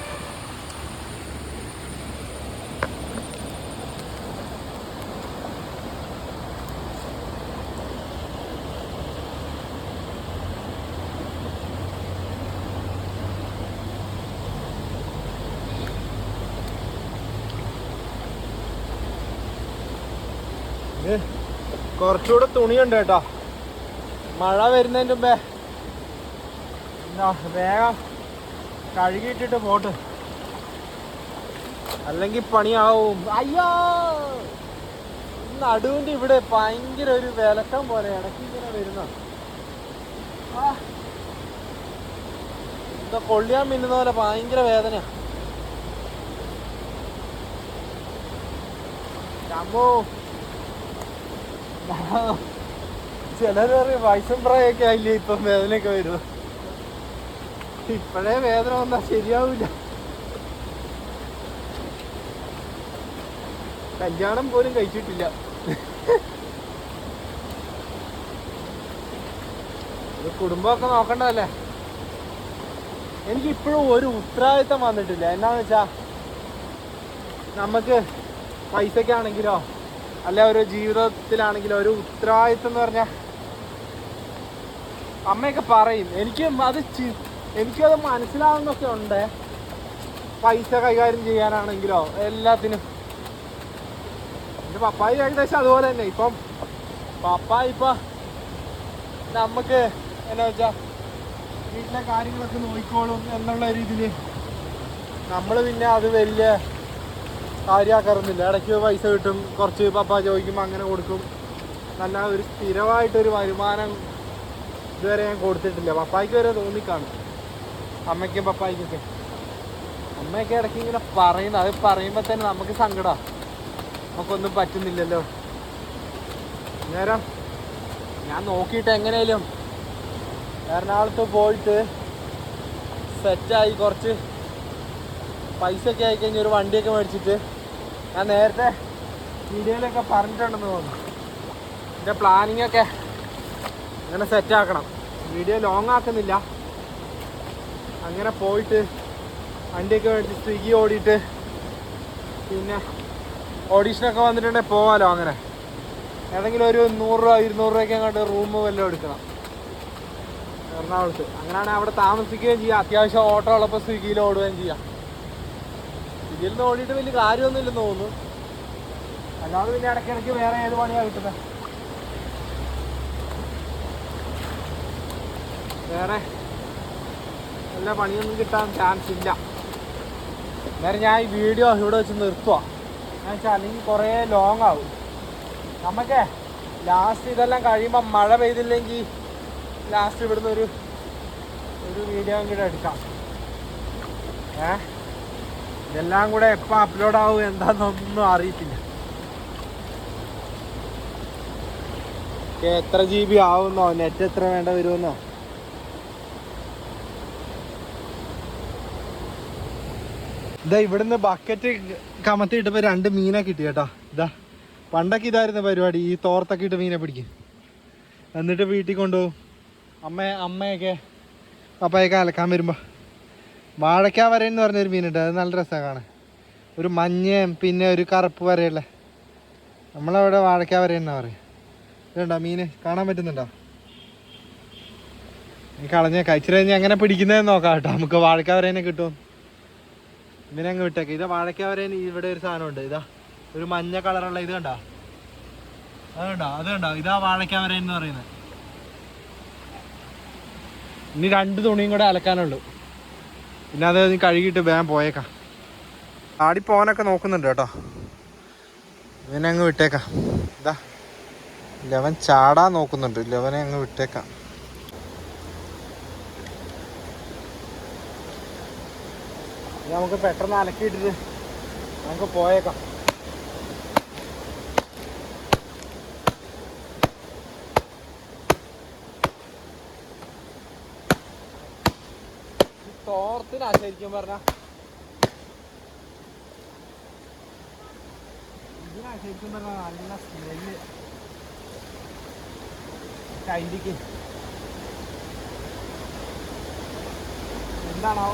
കുറച്ചുകൂടെ തുണിയുണ്ട് കേട്ടോ. മഴ വരുന്നതിന് മുമ്പേ വേഗം കഴുകിയിട്ടിട്ട് പോട്ട്, അല്ലെങ്കിൽ പണിയാവും. അയ്യോ, നടുവിൻ്റെ ഇവിടെ ഭയങ്കര ഒരു വിലക്കം പോലെ ഇടയ്ക്ക് ഇങ്ങനെ വരുന്ന എന്താ കൊള്ളിയാൻ മിന്നുന്ന പോലെ ഭയങ്കര വേദനയാ. അമ്മോ, ചിലർ പറയും വയസ്സും പ്രായമൊക്കെ ആയില്ലേ ഇപ്പം വേദനയൊക്കെ വരുന്നു. ഇപ്പോഴേ വേദന വന്നാൽ ശരിയാവില്ല. കല്യാണം പോലും കഴിച്ചിട്ടില്ല. കുടുംബമൊക്കെ നോക്കണ്ടതല്ലേ. എനിക്കിപ്പോഴും ഒരു ഉത്തരവാദിത്തം വന്നിട്ടില്ല. എന്നാന്ന് വെച്ചാ നമുക്ക് പൈസക്കാണെങ്കിലോ അല്ല ഒരു ജീവിതത്തിലാണെങ്കിലോ ഒരു ഉത്തരവാദിത്തം എന്ന് പറഞ്ഞാൽ അമ്മയൊക്കെ പറയും. എനിക്കത് മനസ്സിലാവുന്നൊക്കെ ഉണ്ട്. പൈസ കൈകാര്യം ചെയ്യാനാണെങ്കിലോ എല്ലാത്തിനും. എൻ്റെ പപ്പായി ഏകദേശം അതുപോലെ തന്നെ. ഇപ്പം പപ്പായ നമുക്ക് എന്നാ വെച്ചാൽ വീട്ടിലെ കാര്യങ്ങളൊക്കെ നോക്കിക്കോളും എന്നുള്ള രീതിയിൽ നമ്മൾ പിന്നെ അത് വലിയ കാര്യമാക്കാറൊന്നുമില്ല. ഇടയ്ക്ക് പൈസ കിട്ടും, കുറച്ച് പപ്പ ചോദിക്കുമ്പോൾ അങ്ങനെ കൊടുക്കും. നല്ല ഒരു സ്ഥിരമായിട്ടൊരു വരുമാനം ഇതുവരെ ഞാൻ കൊടുത്തിട്ടില്ല. പപ്പായ്ക്ക് വരെ തോന്നിക്കാണും, അമ്മയ്ക്കും പപ്പായ്ക്കൊക്കെ. അമ്മയൊക്കെ ഇടയ്ക്ക് ഇങ്ങനെ പറയുന്നത്, അത് പറയുമ്പോൾ തന്നെ നമുക്ക് സങ്കടമാണ്. നമുക്കൊന്നും പറ്റുന്നില്ലല്ലോ. നേരം ഞാൻ നോക്കിയിട്ട് എങ്ങനെയാലും എറണാകുളത്ത് പോയിട്ട് സെറ്റായി കുറച്ച് പൈസയൊക്കെ ആയിക്കഴിഞ്ഞ് ഒരു വണ്ടിയൊക്കെ മേടിച്ചിട്ട്, ഞാൻ നേരത്തെ വീഡിയോയിലൊക്കെ പറഞ്ഞിട്ടുണ്ടെന്ന് തോന്നുന്നു, എൻ്റെ പ്ലാനിങ്ങൊക്കെ അങ്ങനെ സെറ്റാക്കണം. Video long ആക്കുന്നില്ല. അങ്ങനെ പോയിട്ട് വണ്ടിയൊക്കെ മേടിച്ച് സ്വിഗ്ഗി ഓടിയിട്ട് പിന്നെ ഓഡീഷനൊക്കെ വന്നിട്ടുണ്ടെങ്കിൽ പോകാമല്ലോ. അങ്ങനെ ഏതെങ്കിലും ഒരു 100 രൂപ 200 രൂപയ്ക്ക് അങ്ങോട്ട് റൂം വല്ലതും എടുക്കണം എറണാകുളത്ത്. അങ്ങനെയാണെങ്കിൽ അവിടെ താമസിക്കുകയും ചെയ്യാം. അത്യാവശ്യം ഓട്ടോ ഉള്ളപ്പോൾ സ്വിഗ്ഗിയിൽ ഓടുകയും ചെയ്യാം. സ്വിഗ്ഗിയിൽ നിന്ന് ഓടിയിട്ട് വലിയ കാര്യമൊന്നുമില്ലെന്ന് തോന്നുന്നു. അല്ലാതെ പിന്നെ ഇടയ്ക്കിടയ്ക്ക് വേറെ ഏത് പണിയാണ് കിട്ടുന്നത്? വേറെ നല്ല പണിയൊന്നും കിട്ടാൻ ചാൻസ് ഇല്ല. അന്നേരം ഞാൻ ഈ വീഡിയോ ഇവിടെ വെച്ച് നിർത്തുക. എന്ന് വെച്ചാൽ അല്ലെങ്കിൽ കുറേ ലോങ് ആവും. നമുക്ക് ലാസ്റ്റ് ഇതെല്ലാം കഴിയുമ്പോൾ മഴ പെയ്തില്ലെങ്കിൽ ലാസ്റ്റ് ഇവിടുന്ന് ഒരു വീഡിയോ കൂടെ എടുക്കാം. ഇതെല്ലാം കൂടെ എപ്പോൾ അപ്ലോഡ് ആവും എന്താണെന്നൊന്നും അറിയത്തില്ല. എത്ര GB ആവുന്നോ, നെറ്റ് എത്ര വേണ്ട വരുമെന്നോ ഇതാ ഇവിടുന്ന് ബക്കറ്റ് കമത്തിയിട്ടപ്പോൾ 2 മീനെ കിട്ടി കേട്ടോ. ഇതാ പണ്ടൊക്കെ ഇതായിരുന്നു പരിപാടി, ഈ തോർത്തൊക്കെ ഇട്ട് മീനെ പിടിക്കും, എന്നിട്ട് വീട്ടിൽ കൊണ്ടുപോകും. അമ്മയൊക്കെ പപ്പായൊക്കെ അലക്കാൻ വരുമ്പോൾ. വാഴയ്ക്ക വരയെന്ന് പറഞ്ഞൊരു മീനുണ്ട്, അത് നല്ല രസമാണ് കാണാൻ. ഒരു മഞ്ഞയും പിന്നെ ഒരു കറുപ്പ് വരയുള്ള, നമ്മളവിടെ വാഴയ്ക്ക വരയെന്നാ പറയും. ഇതുണ്ടോ മീന് കാണാൻ പറ്റുന്നുണ്ടോ? നീ കളഞ്ഞേക്കാം, ഇച്ചിരി കഴിഞ്ഞ് എങ്ങനെ പിടിക്കുന്നതെന്ന് നോക്കാം കേട്ടോ. നമുക്ക് വാഴയ്ക്ക വരേനെ കിട്ടും. ഇങ്ങനെ അങ്ങ് വിട്ടേക്കാം. ഇതാ വാഴയ്ക്ക വരേന് ഇവിടെ ഒരു സാധനമുണ്ട്, ഇതാ ഒരു മഞ്ഞ കളറുള്ള ഇത് കണ്ടോ, അത് കണ്ടോ, ഇതാ വാഴയ്ക്ക വരേൻ എന്ന് പറയുന്നത്. ഇനി 2 തുണിയും കൂടെ അലക്കാനുള്ളൂ, പിന്നെ അത് കഴുകിയിട്ട് വേഗം പോയേക്കാം. ആടി പോകാനൊക്കെ നോക്കുന്നുണ്ട് കേട്ടോ, ഇവനെ അങ്ങ് വിട്ടേക്കാം. ഇതാ ലവൻ ചാടാൻ നോക്കുന്നുണ്ട്, ലവനെ അങ്ങ് വിട്ടേക്കാം. നമുക്ക് പെട്ടെന്ന് അലക്കിയിട്ടിട്ട് നമുക്ക് പോയേക്കാം. തോർത്തിനാ ശരിക്കും പറഞ്ഞ, ഇതിനാ ശരിക്കും പറഞ്ഞ നല്ല സ്മെല്ല് കൈക്ക്. എന്താണോ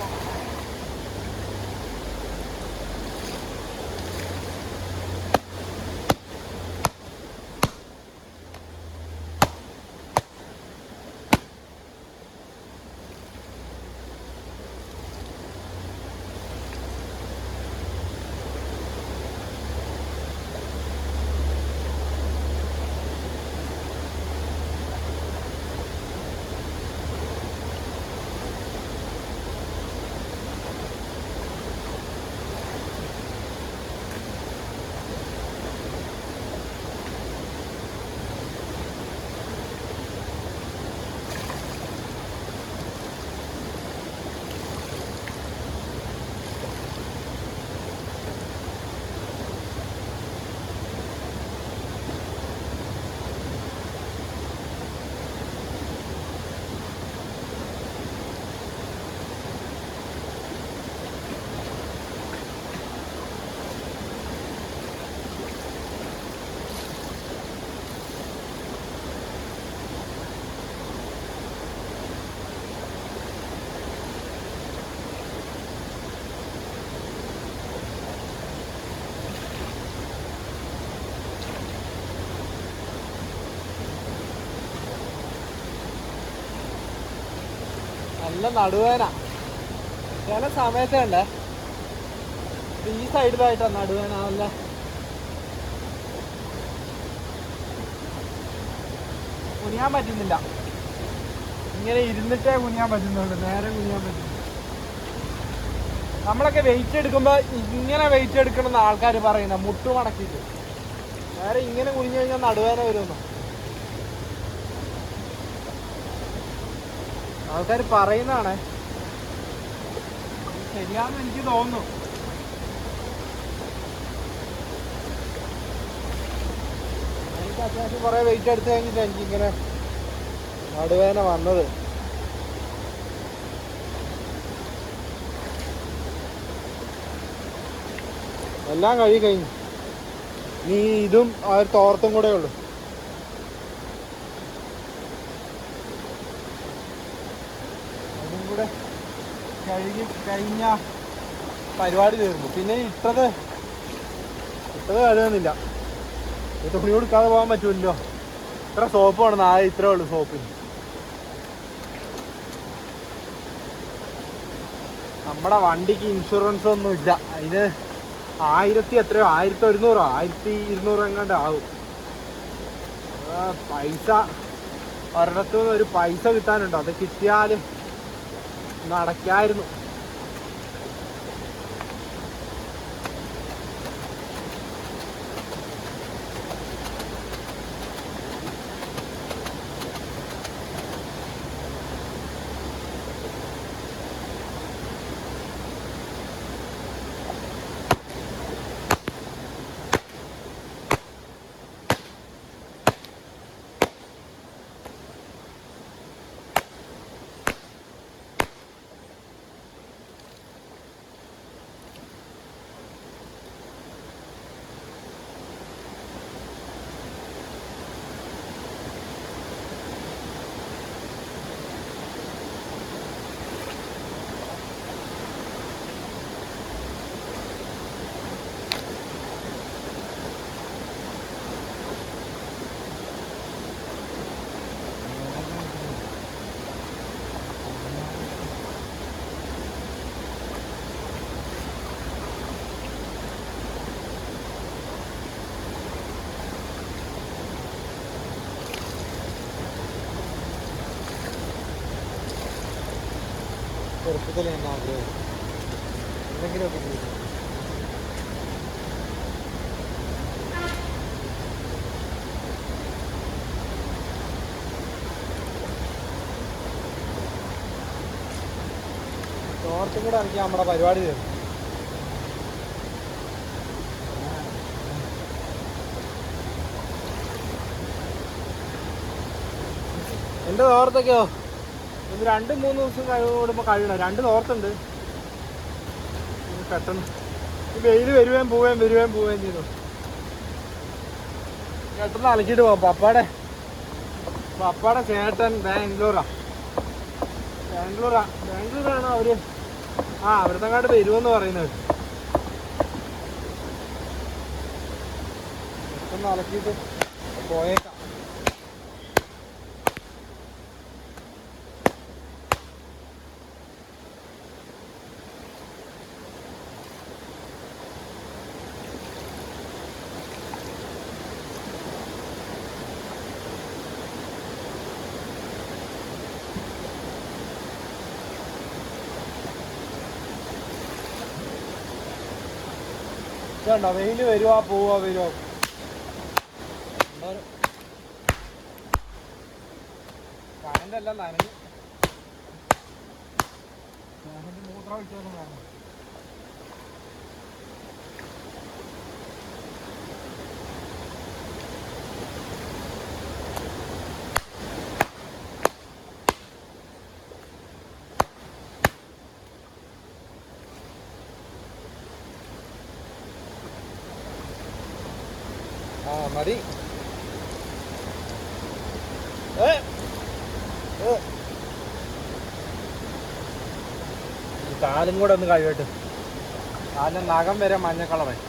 നല്ല നടുവേന ചില സമയത്ത് ഉണ്ട്, ഈ സൈഡിലായിട്ടാണ് നടുവേന. നല്ല കുനിയാൻ പറ്റുന്നില്ല, ഇങ്ങനെ ഇരുന്നിട്ടേ കുനിയാൻ പറ്റുന്നുള്ളൂ, നേരെ കുനിയാൻ പറ്റുന്നു. നമ്മളൊക്കെ വെയിറ്റ് എടുക്കുമ്പോൾ ഇങ്ങനെ വെയിറ്റ് എടുക്കണമെന്ന് ആൾക്കാർ പറയുന്ന, മുട്ടു മടക്കിയിട്ട്. നേരെ ഇങ്ങനെ കുനിഞ്ഞു കഴിഞ്ഞാൽ നടുവേന വരുമെന്ന് ആൾക്കാർ പറയുന്നതാണ്. ശരിയാണെന്ന് എനിക്ക് തോന്നുന്നു. എനിക്ക് അത്യാവശ്യം കുറേ വെയിറ്റ് എടുത്ത് കഴിഞ്ഞിട്ട് എനിക്കിങ്ങനെ നടുവേദന വന്നത്. എല്ലാം കഴുകി കഴിഞ്ഞു, നീ ഇതും ആ ഒരു തോർത്തും കൂടെ ഉള്ളു. കഴുകി കഴിഞ്ഞ പരിപാടി തീർന്നു. പിന്നെ ഇട്ടത് കഴുകുന്നില്ല, തുണി കൊടുക്കാതെ പോകാൻ പറ്റുമല്ലോ. ഇത്ര സോപ്പ് വേണം, ഇത്രേ ഉള്ളൂ സോപ്പിന്. നമ്മുടെ വണ്ടിക്ക് ഇൻഷുറൻസ് ഒന്നും ഇല്ല, അതിന് 1000 എത്രയോ 1100 1200 എങ്ങാണ്ട് ആവും. പൈസ ഒരിടത്തു നിന്ന് ഒരു പൈസ കിട്ടാനുണ്ട്, അത് കിട്ടിയാൽ നടക്കായിരുന്നു. ചെറുപ്പത്തിൽ തന്നെ ആഗ്രഹം എന്തെങ്കിലുമൊക്കെ ചെയ്തു. തോർത്തും കൂടെ ഇറക്കി നമ്മുടെ പരിപാടി തീർന്നു. എൻ്റെ തോർത്തൊക്കെയോ ഒന്ന് 2-3 ദിവസം കൂടുമ്പോൾ കഴിയണം. 2 തോർത്തുണ്ട്. പെട്ടെന്ന് ഈ വെയിൽ വരുവേം പോവുകയും ചെയ്തു. പെട്ടെന്ന് അലക്കിയിട്ട് പോകാം. പപ്പാടെ ചേട്ടൻ ബാംഗ്ലൂരാണ് അവര്. അവിടുത്തെ കാട്ട് വരുമെന്ന് പറയുന്നത്. പെട്ടെന്ന് അലക്കിയിട്ട് പോയേക്കാം. ഇതുണ്ടോ വെയില് വരുവാ പോവാ. കറണ്ട് എല്ലാം നനഞ്ഞു. മൂത്രം ഒഴിച്ചൊന്നും വേണം. മതി. കാലും കൂടെ ഒന്ന് കഴിയട്ടെ. കാലിൻ്റെ നഖം വരെ മഞ്ഞ കളറായി.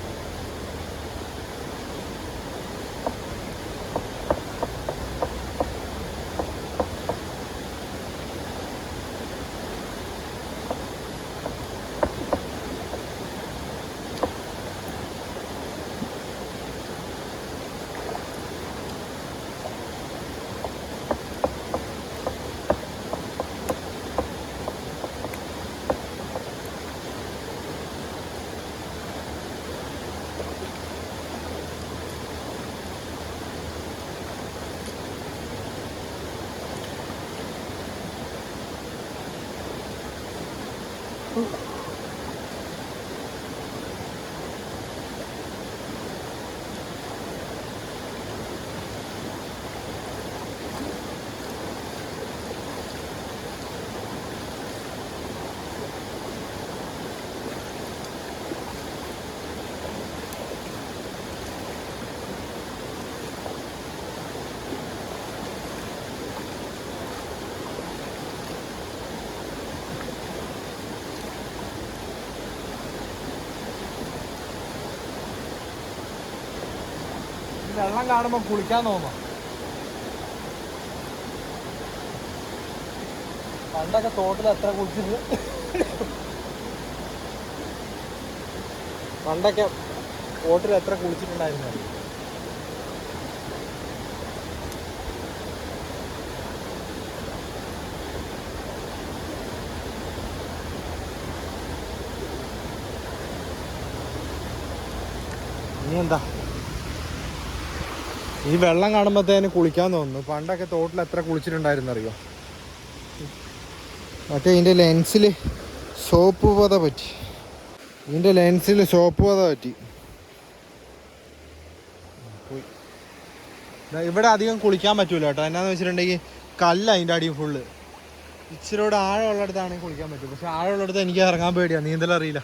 വെള്ളം കാണുമ്പോൾ കുളിക്കാൻ തോന്നും. പണ്ടൊക്കെ തോട്ടിൽ എത്ര കുളിച്ചിട്ട് കുളിച്ചിട്ടുണ്ടായിരുന്നു. ഇനി എന്താ ഈ വെള്ളം കാണുമ്പോഴത്തേന് കുളിക്കാൻ തോന്നുന്നു. പണ്ടൊക്കെ തോട്ടിൽ എത്ര കുളിച്ചിട്ടുണ്ടായിരുന്നറിയോ. മറ്റേ ഇതിൻ്റെ ലെൻസിൽ സോപ്പ് പത പറ്റി. ഇവിടെ അധികം കുളിക്കാൻ പറ്റൂല കേട്ടോ. എന്നാന്ന് വെച്ചിട്ടുണ്ടെങ്കിൽ കല്ല് അതിൻ്റെ അടിയും ഫുള്ള്. ഇച്ചിരിയോട് ആഴമുള്ളിടത്താണെങ്കിൽ കുളിക്കാൻ പറ്റും. പക്ഷെ ആഴമുള്ളിടത്ത് എനിക്ക് ഇറങ്ങാൻ പേടിയാണ്. നീന്തലറിയില്ല.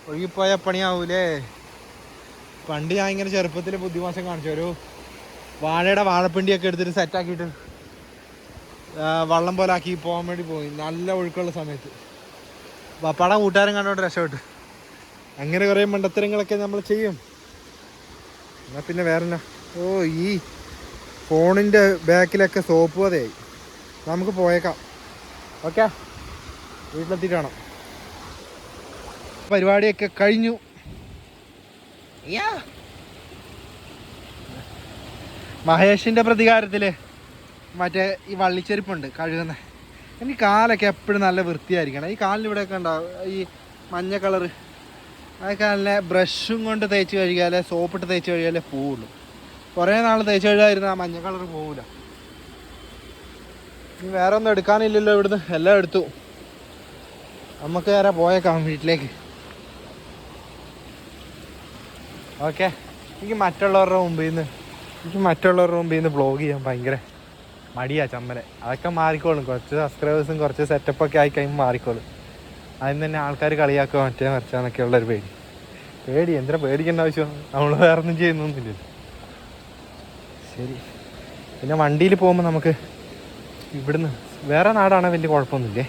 ഒഴുകിപ്പോയ പണിയാവൂലേ. പണ്ട് ഞാൻ ഇങ്ങനെ ചെറുപ്പത്തിൽ ബുദ്ധിമോശം കാണിച്ചു. ഒരു വാഴയുടെ വാഴപ്പിണ്ടിയൊക്കെ എടുത്തിട്ട് സെറ്റാക്കിയിട്ട് വള്ളം പോലെ ആക്കി പോകാൻ വേണ്ടി പോയി. നല്ല ഒഴുക്കുള്ള സമയത്ത് പപ്പാടെ കൂട്ടുകാരൻ കണ്ടോണ്ട് രക്ഷപ്പെട്ടു. അങ്ങനെ കുറേ മണ്ടത്തരങ്ങളൊക്കെ നമ്മൾ ചെയ്യും. എന്നാൽ പിന്നെ വേറെന്നാ. ഈ ഫോണിൻ്റെ ബാക്കിലൊക്കെ സോപ്പ് പതയായി. നമുക്ക് പോയേക്കാം. ഓക്കെ, വീട്ടിലെത്തിയിട്ട് വേണം. പരിപാടിയൊക്കെ കഴിഞ്ഞു. മഹേഷിൻ്റെ പ്രതികാരത്തിൽ മറ്റേ ഈ വള്ളിച്ചെരുപ്പുണ്ട് കഴുകുന്ന. എനിക്ക് കാലൊക്കെ എപ്പോഴും നല്ല വൃത്തിയായിരിക്കണം. ഈ കാലിന് ഇവിടെയൊക്കെ ഉണ്ടാവും ഈ മഞ്ഞ കളറ്. അതൊക്കെ നല്ല ബ്രഷും കൊണ്ട് തേച്ച് കഴുകിയാലേ, സോപ്പിട്ട് തേച്ച് കഴുകിയാലേ പോവുള്ളൂ. കുറേ നാൾ തേച്ച് കഴുകാതിരുന്ന ആ മഞ്ഞ കളർ പോവില്ല. ഇനി വേറെ ഒന്നും എടുക്കാനില്ലല്ലോ ഇവിടുന്ന്, എല്ലാം എടുത്തു. നമുക്ക് നേരെ പോയേക്കാം വീട്ടിലേക്ക്. ഓക്കെ. എനിക്ക് മറ്റുള്ളവരുടെ മുമ്പിൽ നിന്ന് വ്ളോഗ് ചെയ്യാൻ ഭയങ്കര മടിയാ, ചമ്മലെ. അതൊക്കെ മാറിക്കോളും. കുറച്ച് സബ്സ്ക്രൈബേഴ്സും കുറച്ച് സെറ്റപ്പൊക്കെ ആയി കഴിയുമ്പോൾ മാറിക്കോളും. അതിന് തന്നെ ആൾക്കാർ കളിയാക്കുക, മറ്റേ മറിച്ചാന്നൊക്കെ ഉള്ളൊരു പേടി. എന്തിനാ പേടിക്കേണ്ട ആവശ്യം? നമ്മൾ വേറെ ഒന്നും ചെയ്യുന്നൊന്നുമില്ലല്ലോ. ശരി. പിന്നെ വണ്ടിയിൽ പോകുമ്പോൾ നമുക്ക് ഇവിടുന്ന് വേറെ നാടാണെങ്കിൽ വലിയ കുഴപ്പമൊന്നുമില്ലേ.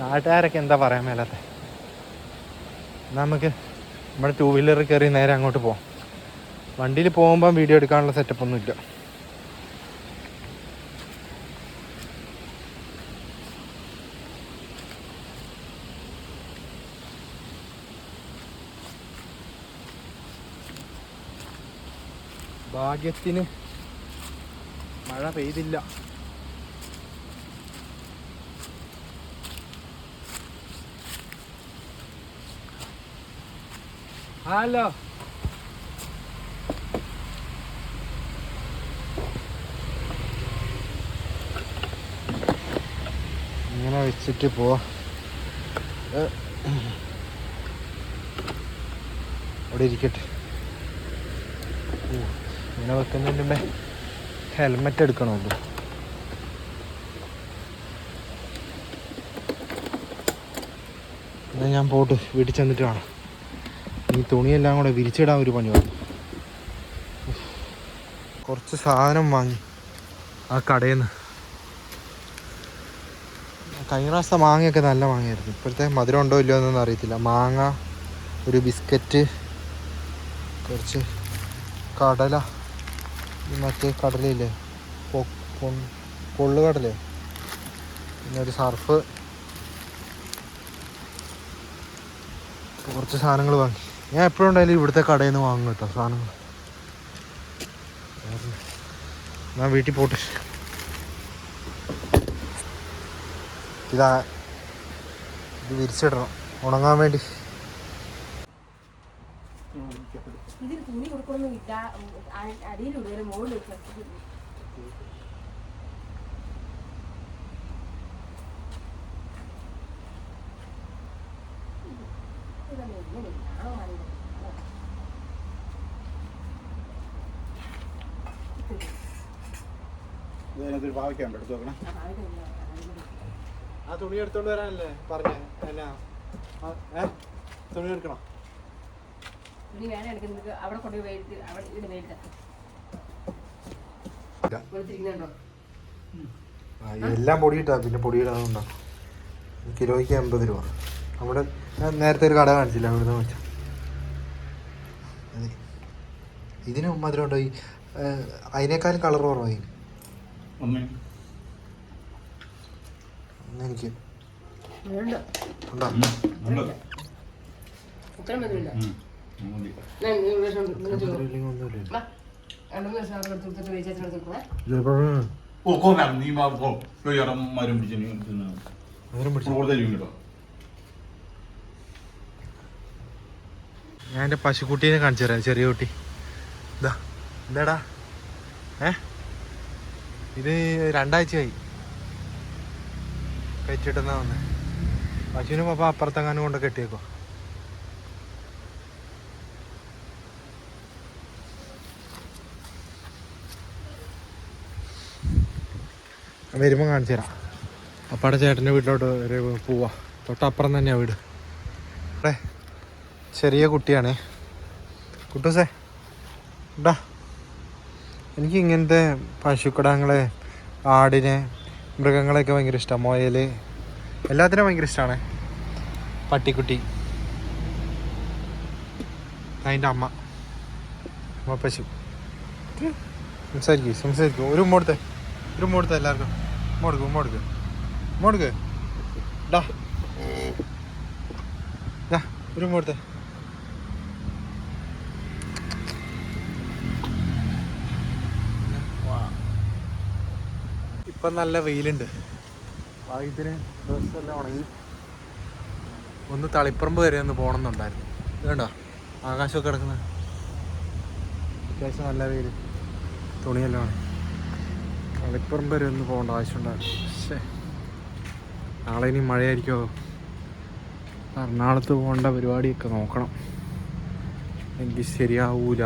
നാട്ടുകാരൊക്കെ എന്താ പറയാൻ മേലാത്ത. നമുക്ക് നമ്മുടെ 2 വീലർ കയറി നേരെ അങ്ങോട്ട് പോകാം. വണ്ടിയിൽ പോകുമ്പം വീഡിയോ എടുക്കാനുള്ള സെറ്റപ്പൊന്നുമില്ല. ഭാഗ്യത്തിന് മഴ പെയ്തില്ല. ഹലോ. ഇങ്ങനെ വെച്ചിട്ട് പോവാ. അവിടെ ഇരിക്കട്ടെ. ഇങ്ങനെ വെക്കുന്നതിന് മുമ്പേ ഹെൽമെറ്റ് എടുക്കണമല്ലോ. എന്നാൽ ഞാൻ പോട്ട് വീട്ടിൽ ചെന്നിട്ട് കാണാം. ഈ തുണിയെല്ലാം കൂടെ വിരിച്ചിടാൻ ഒരു പണിയാണ്. കുറച്ച് സാധനം വാങ്ങി ആ കടയിൽ നിന്ന്. കഴിഞ്ഞ പ്രാവശ്യത്തെ മാങ്ങയൊക്കെ നല്ല മാങ്ങയായിരുന്നു. ഇപ്പോഴത്തെ മധുരം ഉണ്ടോ ഇല്ലയോ എന്നൊന്നും അറിയത്തില്ല. മാങ്ങ, ഒരു ബിസ്ക്കറ്റ്, കുറച്ച് കടല, മറ്റേ കടലയില്ലേ, കൊള്ളുകടലേ, പിന്നെ ഒരു സർഫ്, കുറച്ച് സാധനങ്ങൾ വാങ്ങി. ഞാൻ എപ്പോഴും ഉണ്ടായാലും ഇവിടുത്തെ കടയിൽ നിന്ന് വാങ്ങും കേട്ടോ സാധനങ്ങൾ. ഞാൻ വീട്ടിൽ പോട്ടെ. ഇത് വിരിച്ചിടണം ഉണങ്ങാൻ വേണ്ടി. ഇതിൽ തുണി കൊടുക്കൊന്നുമില്ല, അടിയിലൂടെ മുകളിൽ ആ തുണി എടുത്തോണ്ട് വരാനല്ലേ പറഞ്ഞേ? എന്നാ തുണി എടുക്കണം. തുണി വേണം എടുക്കുന്നത്. അവിടെ കൊണ്ട് മേടിച്ച് അവിടെ ഇത് മേടിച്ചോ. എല്ലാം പൊടിയിട്ടാ. പിന്നെ പൊടിയിടാന്നുണ്ടോ? കിലോയ്ക്ക് 80 രൂപ. അവിടെ നേരത്തെ ഒരു കട കാണിച്ചില്ല, അവിടുന്ന് വെച്ചാൽ അതെ. ഇതിന് മധുരം ഉണ്ടോ? ഈ അതിനേക്കാളും കളർ കുറവായി എനിക്ക്. ഉണ്ടോ? ഞാൻ എൻ്റെ പശുക്കുട്ടീനെ കാണിച്ചു തരാം. ചെറിയ കുട്ടി ഇതാ. എന്താടാ? ഇത് 2 ആഴ്ചയായി കഴിച്ചിട്ടെന്നാ വന്നേ. പശുവിന് പപ്പ അപ്പുറത്തെങ്ങാനും കൊണ്ട് കെട്ടിയേക്കോ. വരുമ്പോൾ കാണിച്ചു തരാം. അപ്പാടെ ചേട്ടൻ്റെ വീട്ടിലോട്ട് ഒരു പോവാ. തൊട്ടപ്പുറം തന്നെയാണ് വീട്. അവിടെ ചെറിയ കുട്ടിയാണേ. കുട്ടൂസേ ഉണ്ടാ. എനിക്ക് ഇങ്ങനത്തെ പശുക്കിടാങ്ങളെ, ആടിനെ, മൃഗങ്ങളെയൊക്കെ ഭയങ്കര ഇഷ്ടമാണ്. മുയൽ, എല്ലാത്തിനും ഭയങ്കര ഇഷ്ടമാണ്. പട്ടിക്കുട്ടി, അതിൻ്റെ അമ്മ പശു. സംസാരിക്കും. ഒരു ഉമ്മ കൊടുത്തേ എല്ലാവർക്കും. മോടുക്ക് ഡാ ഒരു കൊടുത്തേ. ഇപ്പം നല്ല വെയിലുണ്ട്. ഭാഗ്യത്തിന് ഡ്രസ്സെല്ലാം ഉണങ്ങി. ഒന്ന് തളിപ്പറമ്പ് വരെ ഒന്ന് പോകണമെന്നുണ്ടായിരുന്നു. ഇത് കണ്ടോ ആകാശമൊക്കെ കിടക്കുന്നത്, അത്യാവശ്യം നല്ല വെയിൽ, തുണിയെല്ലാം ആണ്. തളിപ്പറമ്പ് വരെ ഒന്ന് പോകേണ്ട ആവശ്യമുണ്ടായിരുന്നു. പക്ഷേ നാളെ ഇനി മഴയായിരിക്കുമോ? എറണാകുളത്ത് പോകേണ്ട പരിപാടിയൊക്കെ നോക്കണം, എനിക്ക് ശരിയാവൂല.